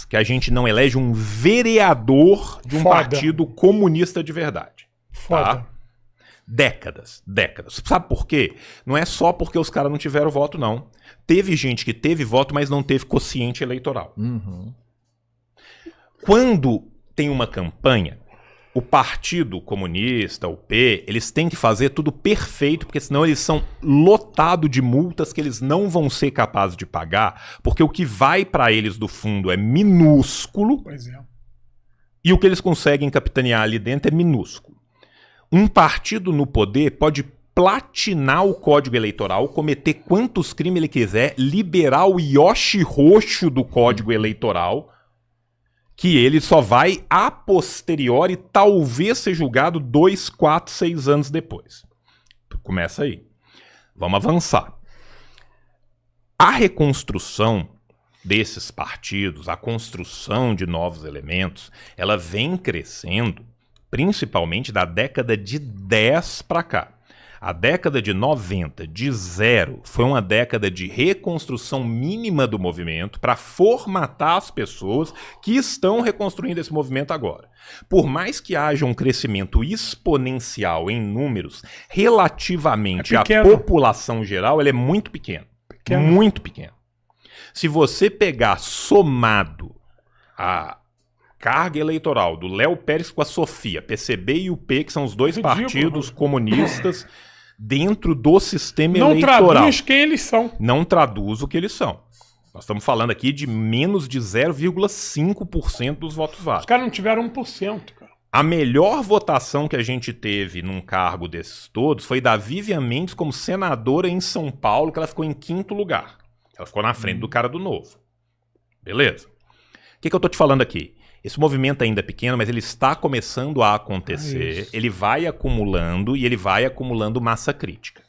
que a gente não elege um vereador de um Foda. partido comunista de verdade. Foda. Tá? Décadas. Sabe por quê? Não é só porque os caras não tiveram voto, não. Teve gente que teve voto, mas não teve quociente eleitoral. Quando tem uma campanha, o Partido Comunista, o P, eles têm que fazer tudo perfeito, porque senão eles são lotados de multas que eles não vão ser capazes de pagar, porque o que vai para eles do fundo é minúsculo Pois é. e o que eles conseguem capitanear ali dentro é minúsculo. Um partido no poder pode platinar o Código Eleitoral, cometer quantos crimes ele quiser, liberar o Yoshi roxo do Código Eleitoral, que ele só vai a posteriori talvez ser julgado 2, 4, 6 anos depois. Começa aí. Vamos avançar. A reconstrução desses partidos, a construção de novos elementos, ela vem crescendo principalmente da década de 10 para cá. A década de 90, de zero, foi uma década de reconstrução mínima do movimento para formatar as pessoas que estão reconstruindo esse movimento agora. Por mais que haja um crescimento exponencial em números relativamente à população geral, ele é muito pequeno. Muito pequeno. Se você pegar somado a carga eleitoral do Léo Pérez com a Sofia, PCB e UP, que são os dois partidos comunistas dentro do sistema eleitoral. Não traduz quem eles são. Não traduz o que eles são. Nós estamos falando aqui de menos de 0,5% dos votos válidos. Os caras não tiveram 1%, cara. A melhor votação que a gente teve num cargo desses todos foi da Vivian Mendes como senadora em São Paulo, que ela ficou em 5º lugar. Ela ficou na frente do cara do Novo. Beleza. O que eu tô te falando aqui? Esse movimento ainda é pequeno, mas ele está começando a acontecer. Ele vai acumulando e ele vai acumulando massa crítica.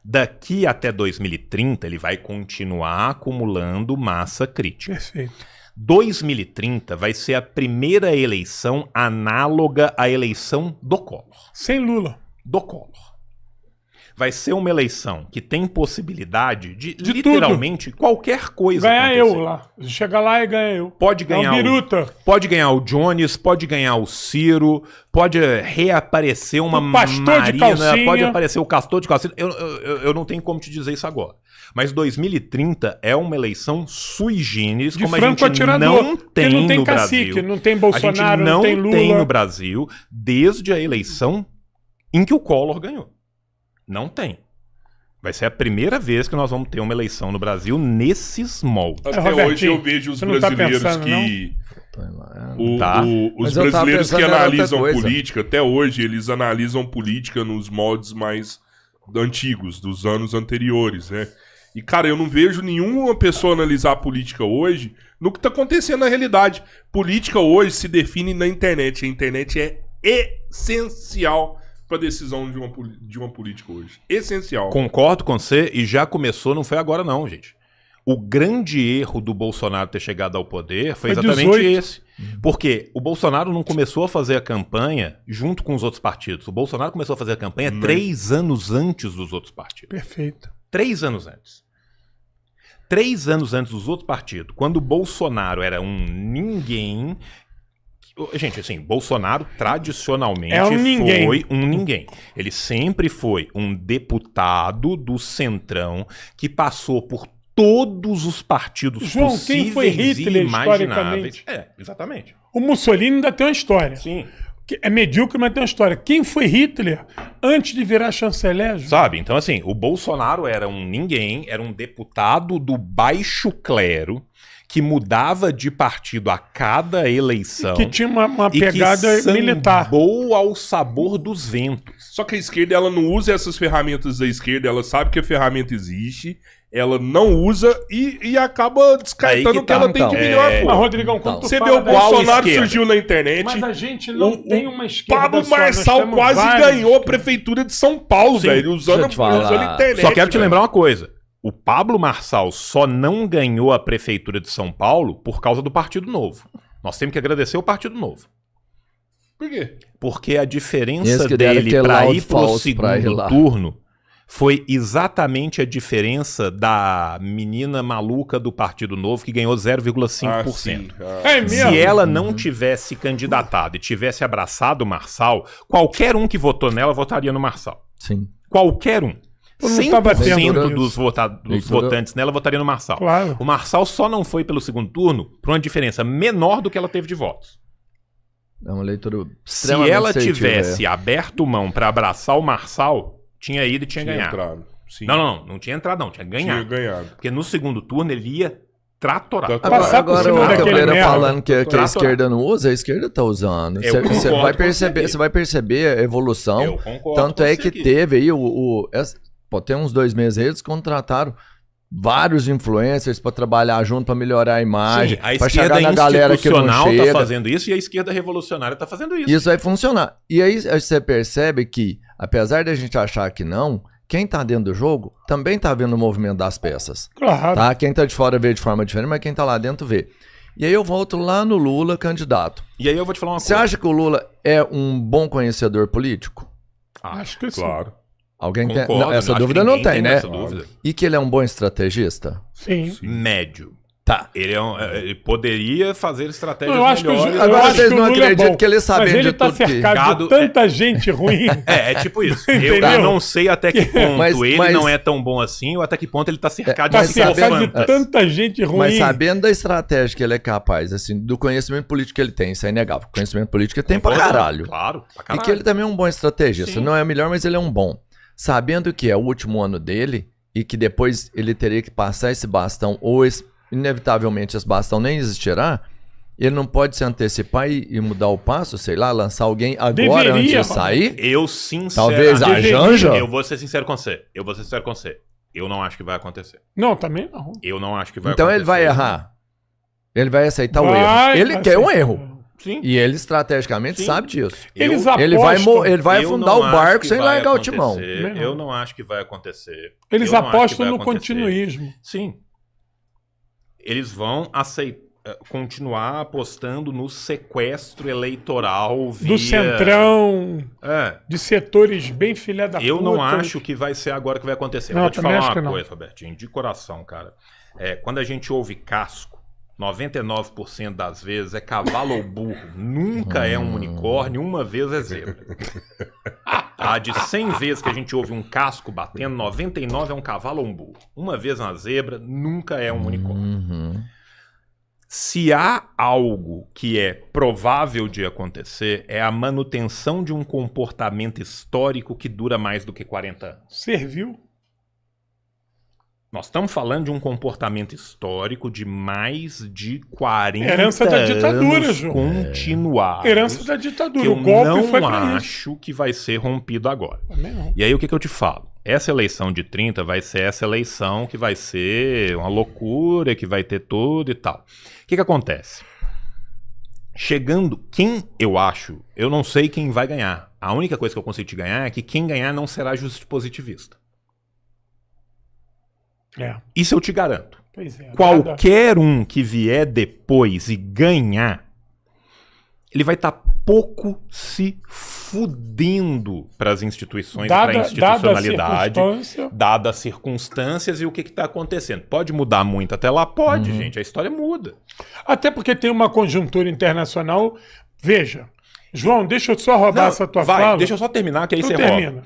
Daqui até 2030, ele vai continuar acumulando massa crítica. Perfeito. 2030 vai ser a primeira eleição análoga à eleição do Collor. Sem Lula. Do Collor. Vai ser uma eleição que tem possibilidade de literalmente tudo. Qualquer coisa ganhar acontecer. Eu lá. Chega lá e ganha eu. Pode ganhar pode ganhar o Jones, pode ganhar o Ciro, pode reaparecer uma Marina, pode aparecer o Castor de Calcinha. Eu não tenho como te dizer isso agora. Mas 2030 é uma eleição sui generis, de como a gente não tem não tem no cacique, Brasil. Não tem Bolsonaro, não tem Lula. Tem no Brasil desde a eleição em que o Collor ganhou. Não tem. Vai ser a primeira vez que nós vamos ter uma eleição no Brasil nesses moldes. Até hoje eu vejo os brasileiros que... Os brasileiros que analisam política, até hoje eles analisam política nos moldes mais antigos, dos anos anteriores, né? E, cara, eu não vejo nenhuma pessoa analisar a política hoje no que tá acontecendo na realidade. Política hoje se define na internet. A internet é essencial para decisão de uma política hoje. Essencial. Concordo com você e já começou, não foi agora não, gente. O grande erro do Bolsonaro ter chegado ao poder foi exatamente 18. Esse. Porque o Bolsonaro não começou a fazer a campanha junto com os outros partidos. O Bolsonaro começou a fazer a campanha 3 anos antes dos outros partidos. Perfeito. 3 anos antes. 3 anos antes dos outros partidos. Quando o Bolsonaro era um ninguém... Gente, assim, Bolsonaro tradicionalmente foi um ninguém. Ele sempre foi um deputado do Centrão que passou por todos os partidos possíveis quem foi Hitler, e imagináveis. Exatamente. O Mussolini ainda tem uma história. Sim. É medíocre, mas tem uma história. Quem foi Hitler antes de virar chanceler? Sabe? Então, assim, o Bolsonaro era um ninguém, era um deputado do baixo clero, que mudava de partido a cada eleição. Que tinha uma pegada militar. Sambou ao sabor dos ventos. Só que a esquerda, ela não usa essas ferramentas da esquerda, ela sabe que a ferramenta existe, ela não usa e acaba descartando o que ela tem de melhor. Mas, Rodrigão, quando você vê o Bolsonaro surgiu na internet. Mas a gente não tem uma esquerda. Pablo Marçal quase ganhou a prefeitura de São Paulo, velho, usando a internet. Só quero te lembrar uma coisa. O Pablo Marçal só não ganhou a prefeitura de São Paulo por causa do Partido Novo. Nós temos que agradecer o Partido Novo. Por quê? Porque a diferença dele para ir para o segundo turno foi exatamente a diferença da menina maluca do Partido Novo que ganhou 0,5%. Se ela não tivesse candidatado e tivesse abraçado o Marçal, qualquer um que votou nela votaria no Marçal. Sim. Qualquer um. 100% dos votantes nela votaria no Marçal. Claro. O Marçal só não foi pelo segundo turno por uma diferença menor do que ela teve de votos. É uma leitura Se ela tivesse aberto mão para abraçar o Marçal, tinha ido e tinha ganhado. Entrado. Sim. Não tinha entrado não, tinha ganhado. Tinha ganhado. Porque no segundo turno ele ia tratorado. Passar por Agora cima o daquele Campeira merda. falando que a Tratorado. esquerda não usa, a esquerda tá usando. Eu Você concordo vai com perceber, você. você vai perceber a evolução. Eu concordo Tanto com é você que aqui. teve aí tem uns 2 meses aí, eles contrataram vários influencers para trabalhar junto, para melhorar a imagem, Sim, a para esquerda chegar na galera que não institucional chega. tá fazendo isso e a esquerda revolucionária tá fazendo isso. Isso vai funcionar. E aí você percebe que, apesar de a gente achar que não, quem tá dentro do jogo também tá vendo o movimento das peças. Claro. Tá? Quem tá de fora vê de forma diferente, mas quem tá lá dentro vê. E aí eu volto lá no Lula, candidato. E aí eu vou te falar uma Você coisa. acha que o Lula é um bom conhecedor político? Acho que sim. Claro. Alguém tem? Concordo, Não, essa acho dúvida que não ninguém tem, né? essa dúvida. E que ele é um bom estrategista? Sim. Médio. Tá. Ele poderia fazer estratégias Eu acho que melhores. eu Agora acho vocês que o não Lula é acreditam bom, que ele sabendo mas ele de tá tudo que- cercado Gado- de tanta gente ruim. É tipo isso. Eu Entendeu? não sei até que ponto Mas- ele mas- não é tão bom assim ou até que ponto ele tá cercado Tá Mas de sabendo- cercado de psicofantas. tanta gente ruim. Mas sabendo da estratégia que ele é capaz, assim, do conhecimento político que ele tem, isso é inegável. O conhecimento político ele tem pra Concordo? caralho. Claro, pra E caralho. que ele também é um bom estrategista. Sim. Não é o melhor, mas ele é um bom. Sabendo que é o último ano dele e que depois ele teria que passar esse bastão, ou inevitavelmente esse bastão nem existirá, ele não pode se antecipar e mudar o passo, sei lá, lançar alguém agora Deveria, antes de Roberto. sair? Eu sinceramente... Talvez a Deveria. Janja? Eu vou ser sincero com você. Eu não acho que vai acontecer. Não, também não. Eu não acho que vai Então acontecer. ele vai errar. Ele vai aceitar o Vai erro. Ele quer um aceitar. erro. Sim. E ele estrategicamente Sim. sabe disso. Eles Ele vai, apostam, ele vai Eu afundar não o acho barco que sem vai largar o acontecer. timão. Também não. Eu não acho que vai acontecer. eles Eu não acho que apostam vai no acontecer. continuismo. Sim. Eles vão continuar apostando no sequestro eleitoral via... Do centrão, É. de setores bem filé da Eu não puta. acho que vai ser agora que vai acontecer. Não, Eu vou te também falar acho que uma não. coisa, Robertinho, de coração, cara. Quando a gente ouve casco, 99% das vezes é cavalo ou burro. Nunca é um unicórnio, uma vez é zebra. Tá? De 100 vezes que a gente ouve um casco batendo, 99 é um cavalo ou um burro. Uma vez uma zebra, nunca é um unicórnio. Uhum. Se há algo que é provável de acontecer, é a manutenção de um comportamento histórico que dura mais do que 40 anos. Serviu. Nós estamos falando de um comportamento histórico de mais de 40 Herança da ditadura, anos João. continuados. Herança da que ditadura. eu O golpe foi não pra isso. acho que vai ser rompido agora. Também não. E aí o que eu te falo? Essa eleição de 30 vai ser essa eleição que vai ser uma loucura, que vai ter tudo e tal. O que acontece? Chegando, quem eu acho, eu não sei quem vai ganhar. A única coisa que eu consigo te ganhar é que quem ganhar não será justo positivista. É, Isso eu te garanto. pois é. Qualquer um que vier depois e ganhar, ele vai estar pouco se fudendo para as instituições, para a institucionalidade, dadas as circunstâncias e o que está acontecendo. Pode mudar muito até lá? Pode, gente. A história muda. Até porque tem uma conjuntura internacional. Veja, João, deixa eu só roubar essa tua fala. Deixa eu só terminar, que aí Então você rouba. termina.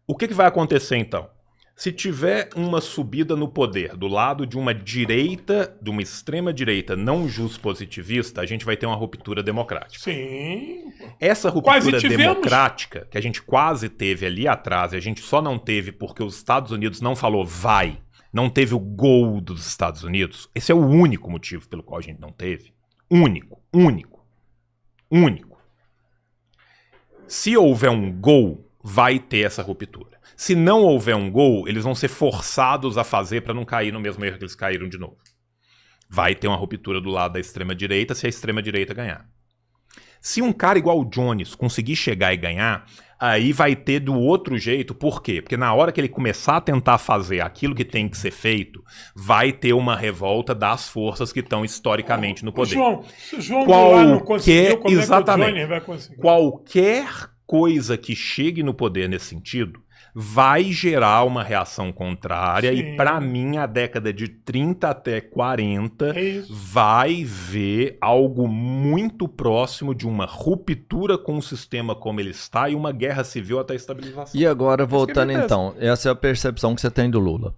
O que vai acontecer então? Se tiver uma subida no poder do lado de uma direita, de uma extrema direita não positivista, a gente vai ter uma ruptura democrática. Sim. Essa Quase ruptura tivemos. democrática, que a gente quase teve ali atrás, e a gente só não teve porque os Estados Unidos não falou vai, não teve o gol dos Estados Unidos. Esse é o único motivo pelo qual a gente não teve. Único. Se houver um gol, vai ter essa ruptura. Se não houver um gol, eles vão ser forçados a fazer para não cair no mesmo erro que eles caíram de novo. Vai ter uma ruptura do lado da extrema-direita se a extrema-direita ganhar. Se um cara igual o Jones conseguir chegar e ganhar, aí vai ter do outro jeito. Por quê? Porque na hora que ele começar a tentar fazer aquilo que tem que ser feito, vai ter uma revolta das forças que estão historicamente no poder. João, se o João de lá não conseguiu, como exatamente. é que o Johnny vai conseguir? Qualquer coisa que chegue no poder nesse sentido vai gerar uma reação contrária. Sim. E para mim a década de 30 até 40 É isso. vai ver algo muito próximo de uma ruptura com o sistema como ele está e uma guerra civil até a estabilização. E agora, voltando acontece. então, essa é a percepção que você tem do Lula.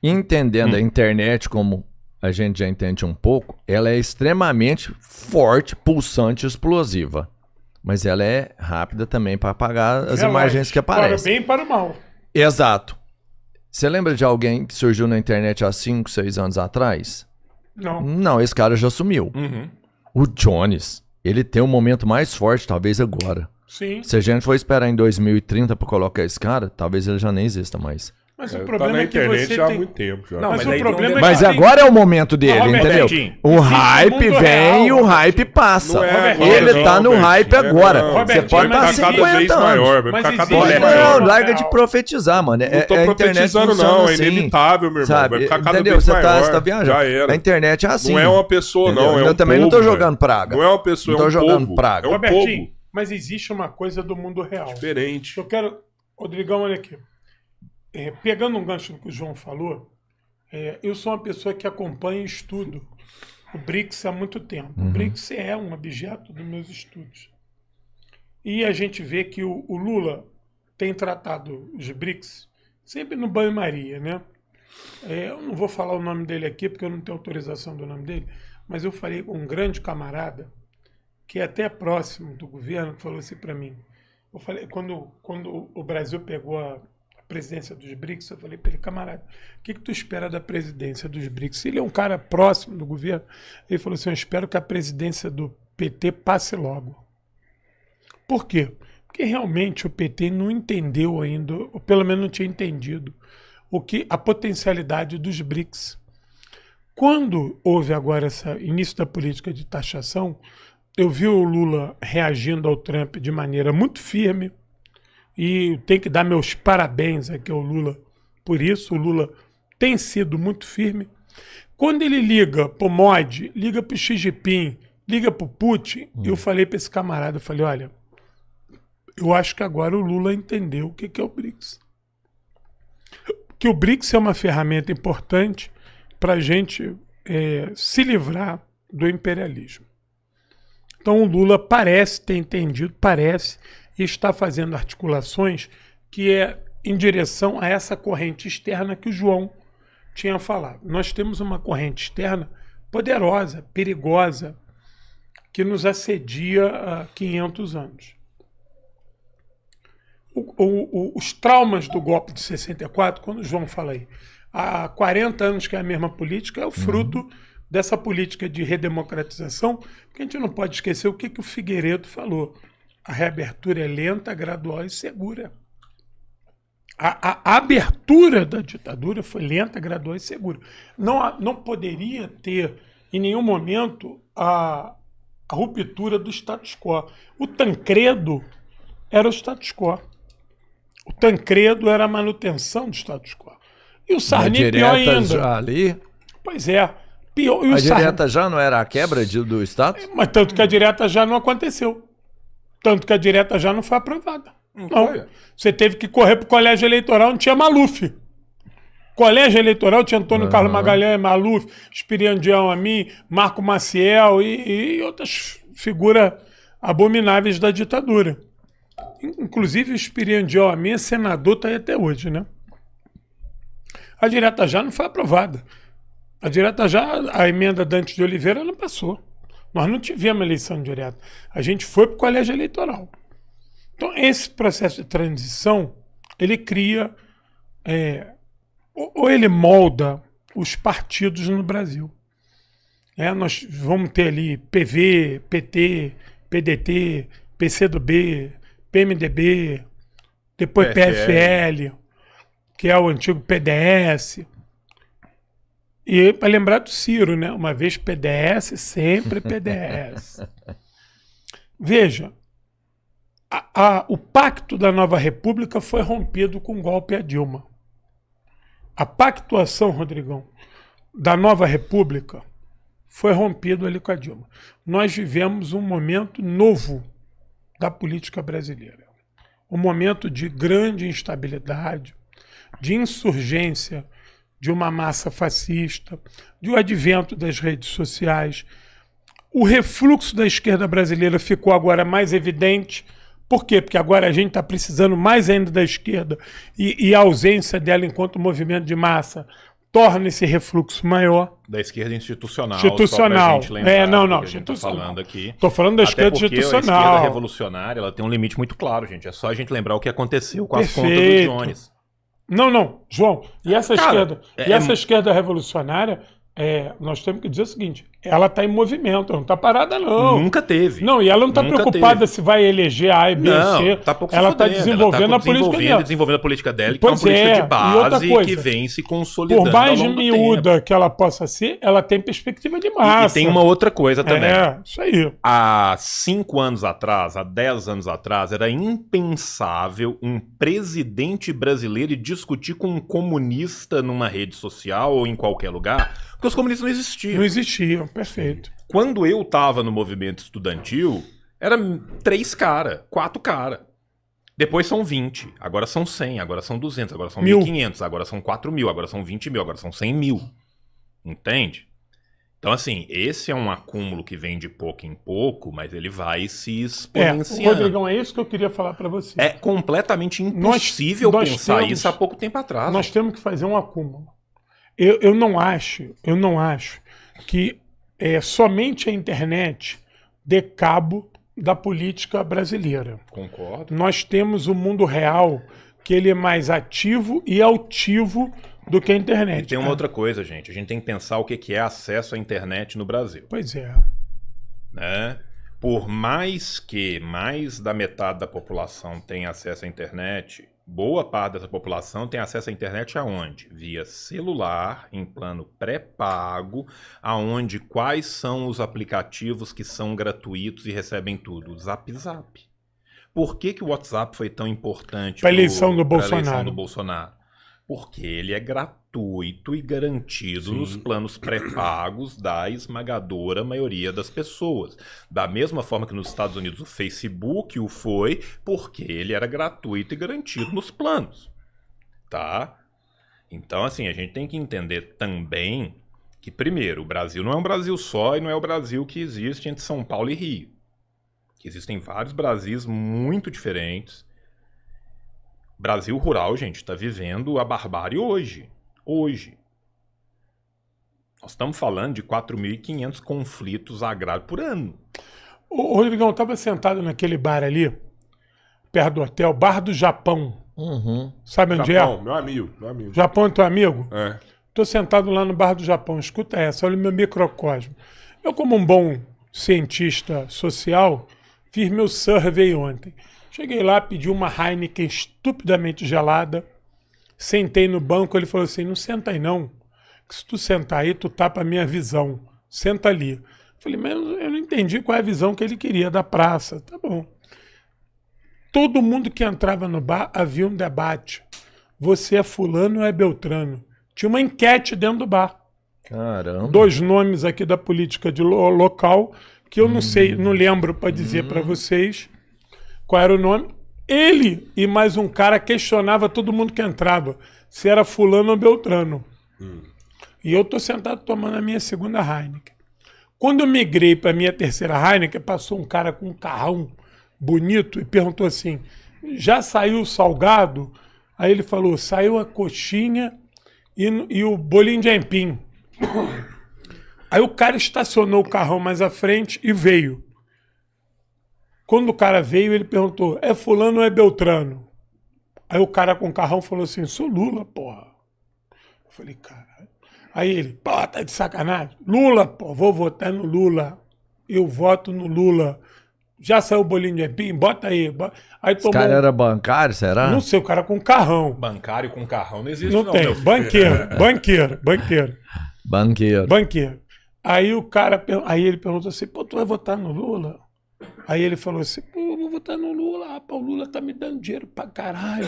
Entendendo a internet como a gente já entende um pouco, ela é extremamente forte, pulsante, explosiva. Mas ela é rápida também para apagar as imagens que aparecem. Para o bem e para o mal. Exato. Você lembra de alguém que surgiu na internet há 5, 6 anos atrás? Não. Não, esse cara já sumiu. Uhum. O Jones, ele tem um momento mais forte, talvez agora. Sim. Se a gente for esperar em 2030 pra colocar esse cara, talvez ele já nem exista mais. Mas o Tá problema na é que internet você já há tem... muito tempo. Já. Não, Mas mas o aí problema tem um é Mas que tem- agora é o momento dele, Roberto, entendeu? Betinho, O existe hype um mundo vem e real, o hype Betinho. passa. Não é Roberto, agora, Ele tá não, no Betinho, hype é agora. não. Roberto, Você pode mas estar existe- cada vez 50 anos. maior, vai Mas ficar cada existe- vez Não, maior. larga de profetizar, mano. Não tô A internet profetizando, funciona não. É assim, inevitável, meu irmão. sabe? Vai ficar cada Entendeu? vez Você maior. tá viajando. Já era. A internet é assim. Não é uma pessoa, entendeu? não. É Eu um também não povo, tô jogando velho. praga. Não é uma pessoa, Não tô é um jogando povo. praga. É um Robertinho, povo. mas existe uma coisa do mundo real. Diferente. Eu quero... Rodrigão, olha aqui. Pegando um gancho do que o João falou, eu sou uma pessoa que acompanha e estudo o BRICS há muito tempo. O BRICS é um objeto dos meus estudos. E a gente vê que o Lula tem tratado os BRICS sempre no banho-maria, né? Eu não vou falar o nome dele aqui, porque eu não tenho autorização do nome dele, mas eu falei com um grande camarada, que é até próximo do governo, que falou assim para mim. Eu falei, quando o Brasil pegou a presidência dos BRICS, eu falei para ele, camarada, o que tu espera da presidência dos BRICS? Ele é um cara próximo do governo. Ele falou assim, eu espero que a presidência do PT passe logo. Por quê? Porque realmente o PT não entendeu ainda, ou pelo menos não tinha entendido, a potencialidade dos BRICS. Quando houve agora esse início da política de taxação, eu vi o Lula reagindo ao Trump de maneira muito firme, e tenho que dar meus parabéns aqui ao Lula por isso. O Lula tem sido muito firme. Quando ele liga para o Modi, liga para o Xi Jinping, liga para o Putin, eu falei para esse camarada, eu falei, olha, eu acho que agora o Lula entendeu o que é o BRICS. Que o BRICS é uma ferramenta importante para a gente se livrar do imperialismo. Então o Lula parece ter entendido, e está fazendo articulações que é em direção a essa corrente externa que o João tinha falado. Nós temos uma corrente externa poderosa, perigosa, que nos assedia há 500 anos. Os traumas do golpe de 64, quando o João fala aí, há 40 anos que é a mesma política, é o fruto dessa política de redemocratização, porque a gente não pode esquecer o que o Figueiredo falou. A reabertura é lenta, gradual e segura. A abertura da ditadura foi lenta, gradual e segura. Não poderia ter, em nenhum momento, a ruptura do status quo. O Tancredo era o status quo. O Tancredo era a manutenção do status quo. E o Sarney, pior ainda. Já ali, Pois é. Pior, e o a Sarney, direta já não era a quebra do status? mas tanto que a direta já não aconteceu. Tanto que a direta já não foi aprovada. Não. foi? Você teve que correr para o colégio eleitoral, não tinha Maluf. Colégio eleitoral tinha Antônio Carlos Magalhães, Maluf, Espiridião Amin, Marco Maciel e outras figuras abomináveis da ditadura. Inclusive o Espiridião Amin é senador, está aí até hoje, né? A direta já não foi aprovada. A direta já, a emenda Dante de Oliveira não passou. Nós não tivemos eleição direta. A gente foi para o colégio eleitoral. Então, esse processo de transição, ele cria, ou ele molda os partidos no Brasil. Nós vamos ter ali PV, PT, PDT, PCdoB, PMDB, depois PFL, que é o antigo PDS. E para lembrar do Ciro, né? Uma vez PDS, sempre PDS. Veja, o pacto da Nova República foi rompido com o golpe a Dilma. A pactuação, Rodrigão, da Nova República foi rompido ali com a Dilma. Nós vivemos um momento novo da política brasileira. Um momento de grande instabilidade, de insurgência de uma massa fascista, do advento das redes sociais. O refluxo da esquerda brasileira ficou agora mais evidente. Por quê? Porque agora a gente está precisando mais ainda da esquerda e a ausência dela enquanto movimento de massa torna esse refluxo maior. Da esquerda institucional. Institucional. Só pra gente lembrar Não, do que a gente tá institucional. falando aqui. Estou falando da Até esquerda porque a institucional. esquerda revolucionária ela tem um limite muito claro, gente. É só a gente lembrar o que aconteceu com as contas do Perfeito. Jones. Não, João. E essa Cara, esquerda revolucionária, nós temos que dizer o seguinte, ela está em movimento, não está parada não. Nunca teve. Não, e ela não está Nunca preocupada teve. se vai eleger A, B ou C. Tá pouco ela se está fudendo. desenvolvendo a política dela. Desenvolvendo a política dela, que é Pois uma política é, de e outra base coisa, que vem se consolidando Por mais ao longo do miúda tempo. que ela possa ser, ela tem perspectiva de massa. E tem uma outra coisa também. Isso aí. Há 5 anos atrás, há 10 anos atrás, era impensável um presidente brasileiro discutir com um comunista numa rede social ou em qualquer lugar, porque os comunistas não existiam. Não existiam, perfeito. Quando eu tava no movimento estudantil, era 3 cara, 4 cara. Depois são 20, agora são 100, agora são 200, agora são 1.500, agora são 4.000, agora são 20.000, agora são 100.000. Entende? Então, assim, esse é um acúmulo que vem de pouco em pouco, mas ele vai se exponenciando. Rodrigão, é isso que eu queria falar para você. É completamente impossível pensar isso há pouco tempo atrás. Nós temos que fazer um acúmulo. Eu não acho que somente a internet dê cabo da política brasileira. Concordo. Nós temos o mundo real, que ele é mais ativo e altivo do que a internet. E tem uma outra coisa, gente. A gente tem que pensar o que é acesso à internet no Brasil. Pois é. Né? Por mais que mais da metade da população tenha acesso à internet, boa parte dessa população tem acesso à internet aonde? Via celular, em plano pré-pago, aonde quais são os aplicativos que são gratuitos e recebem tudo? O Zap Zap. Por que o WhatsApp foi tão importante para a eleição do Bolsonaro? Porque ele é gratuito e garantido nos planos pré-pagos da esmagadora maioria das pessoas. Da mesma forma que nos Estados Unidos o Facebook o foi, porque ele era gratuito e garantido nos planos. Tá? Então, assim, a gente tem que entender também que, primeiro, o Brasil não é um Brasil só e não é o Brasil que existe entre São Paulo e Rio. Existem vários Brasis muito diferentes. Brasil rural, gente, está vivendo a barbárie hoje. Hoje. Nós estamos falando de 4.500 conflitos agrários por ano. O Rodrigão, eu estava sentado naquele bar ali, perto do hotel, Bar do Japão. Uhum. Sabe onde Japão, é? meu amigo. Japão é teu amigo? É. Estou sentado lá no Bar do Japão. Escuta essa, olha o meu microcosmo. Eu, como um bom cientista social, fiz meu survey ontem. Cheguei lá, pedi uma Heineken estupidamente gelada, sentei no banco, ele falou assim, não senta aí não, que se tu sentar aí, tu tapa a minha visão, senta ali. Falei, mas eu não entendi qual é a visão que ele queria da praça. Tá bom. Todo mundo que entrava no bar havia um debate. Você é fulano ou é Beltrano? Tinha uma enquete dentro do bar. Caramba. 2 nomes aqui da política de local, que eu não sei, não lembro para dizer para vocês qual era o nome. Ele e mais um cara questionava todo mundo que entrava, se era fulano ou Beltrano. E eu tô sentado tomando a minha segunda Heineken. Quando eu migrei para a minha terceira Heineken, passou um cara com um carrão bonito e perguntou assim, já saiu o salgado? Aí ele falou, saiu a coxinha e o bolinho de aipim. Aí o cara estacionou o carrão mais à frente e veio. Quando o cara veio, ele perguntou, é fulano ou é Beltrano? Aí o cara com o carrão falou assim, sou Lula, porra. Eu falei, caralho. Aí ele, pô, tá de sacanagem? Lula, pô, vou votar no Lula. Eu voto no Lula. Já saiu o bolinho de aipim? Bota aí. Aí Esse cara era bancário, será? Não sei, o cara com carrão. Bancário com carrão não existe Não tem, meu filho. Banqueiro. Aí o cara, aí ele perguntou assim, pô, tu vai votar no Lula? Aí ele falou assim, pô, eu vou votar no Lula, rapaz, o Lula tá me dando dinheiro pra caralho.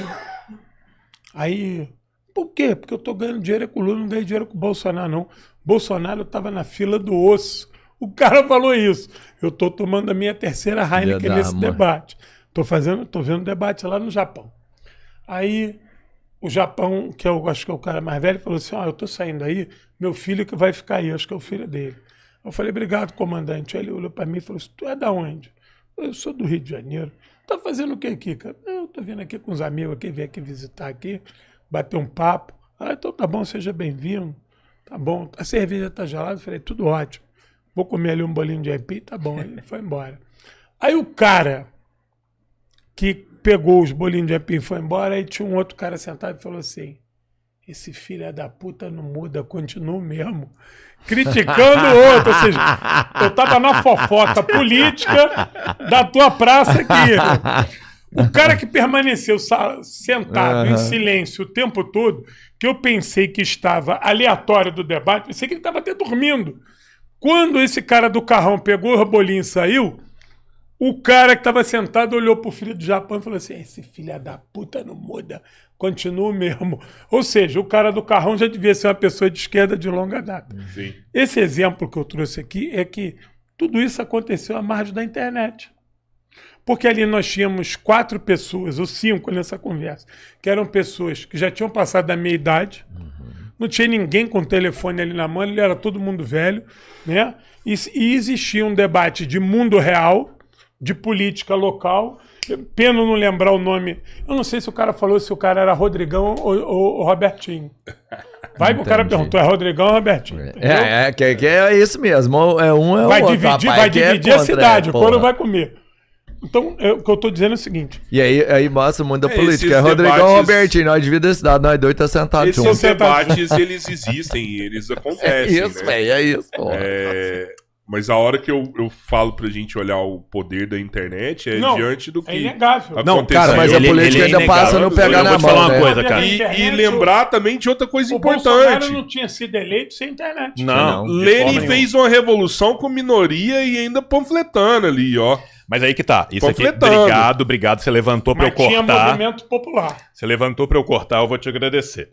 Aí, por quê? Porque eu tô ganhando dinheiro com o Lula, não ganhei dinheiro com o Bolsonaro, não. Bolsonaro tava na fila do osso. O cara falou isso. Eu tô tomando a minha terceira Heineken nesse debate. Tô vendo debate lá no Japão. Aí, o Japão, que eu acho que é o cara mais velho, falou assim, eu tô saindo aí, meu filho que vai ficar aí, acho que é o filho dele. Eu falei, obrigado, comandante. Aí ele olhou para mim e falou assim, tu é da onde? Eu sou do Rio de Janeiro. Tá fazendo o que aqui, cara? Eu tô vindo aqui com uns amigos aqui, vim aqui visitar aqui, bater um papo. Então tá bom, seja bem-vindo. Tá bom, a cerveja tá gelada. Eu falei, tudo ótimo. Vou comer ali um bolinho de aipim, tá bom. Ele foi embora. Aí o cara que pegou os bolinhos de aipim e foi embora, aí tinha um outro cara sentado e falou assim, esse filho da puta não muda, continua o mesmo. Criticando o outro, ou seja, eu tava na fofota política da tua praça aqui. O cara que permaneceu sentado em silêncio o tempo todo, que eu pensei que estava aleatório do debate, pensei que ele estava até dormindo. Quando esse cara do carrão pegou o rebolinho e saiu, o cara que estava sentado olhou pro filho do Japão e falou assim, esse filho da puta não muda, continua o mesmo. Ou seja, o cara do carrão já devia ser uma pessoa de esquerda de longa data. Sim. Esse exemplo que eu trouxe aqui é que tudo isso aconteceu à margem da internet. Porque ali nós tínhamos 4 pessoas, ou 5 nessa conversa, que eram pessoas que já tinham passado da meia idade, não tinha ninguém com o telefone ali na mão, ele era todo mundo velho, né? E existia um debate de mundo real, de política local. Pena não lembrar o nome. Eu não sei se o cara falou se o cara era Rodrigão ou Robertinho. Vai que o cara perguntou, é Rodrigão ou Robertinho? Que é isso mesmo. É um é o vai outro. dividir, Rapaz, vai que é dividir a contra, cidade, o porra. couro vai comer. Então, o que eu estou dizendo é o seguinte. E aí mostra muito da política. esses É Rodrigão debates- Robertinho, nós dividimos a cidade, nós dois tá sentados juntos. Esses debates, eles existem, eles É acontecem, isso, né? velho, é isso, pô. Mas a hora que eu falo pra gente olhar o poder da internet é Não, diante do que é inegável. Não, aconteceu. cara, Mas ele- a política ele é ainda passa no inegável. pegar Eu na vou te mão, falar uma né? coisa, cara. E lembrar também de outra coisa O Bolsonaro importante. não tinha sido eleito sem internet. Não, de forma Lenin nenhuma. fez uma revolução com minoria e ainda panfletando ali, ó. Mas aí que tá. Isso aqui, Panfletando. obrigado. Você levantou pra Mas eu tinha cortar. movimento popular. Você levantou pra eu cortar, eu vou te agradecer.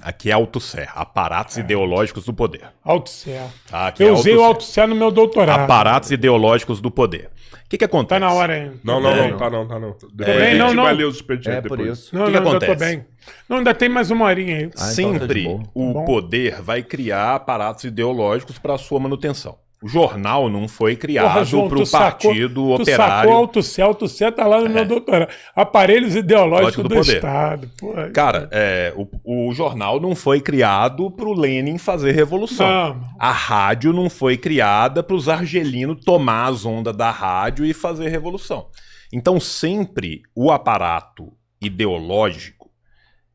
Aqui é Althusser, aparatos ideológicos do poder. Althusser. Tá? Aqui Eu é usei o Althusser. Althusser no meu doutorado. Aparatos ideológicos do poder. O que Tá acontece? na hora ainda. Não, tá não. Depois bem, a gente não. vai ler os superchats É por depois. isso. Não, que não, ainda acontece? tô bem. Não, ainda tem mais uma horinha aí. Ah, então tá de Sempre boa. o Bom. poder vai criar aparatos ideológicos para sua manutenção. O jornal não foi criado Porra, João, para tu o partido Tu sacou operário. Althusser. Althusser tá lá no meu doutorado. Aparelhos ideológicos Lógico do do poder. Estado. Porra. Cara, o jornal não foi criado para o Lenin fazer revolução. Não. A rádio não foi criada para os argelinos tomar as ondas da rádio e fazer revolução. Então, sempre o aparato ideológico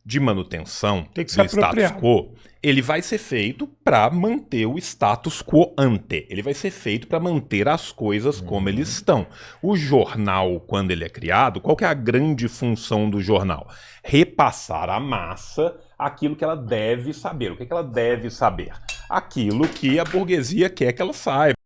de manutenção Tem que do se status apropriar. quo, ele vai ser feito para manter o status quo ante. Ele vai ser feito para manter as coisas como eles estão. O jornal, quando ele é criado, qual que é a grande função do jornal? Repassar à massa aquilo que ela deve saber. O que ela deve saber? Aquilo que a burguesia quer que ela saiba.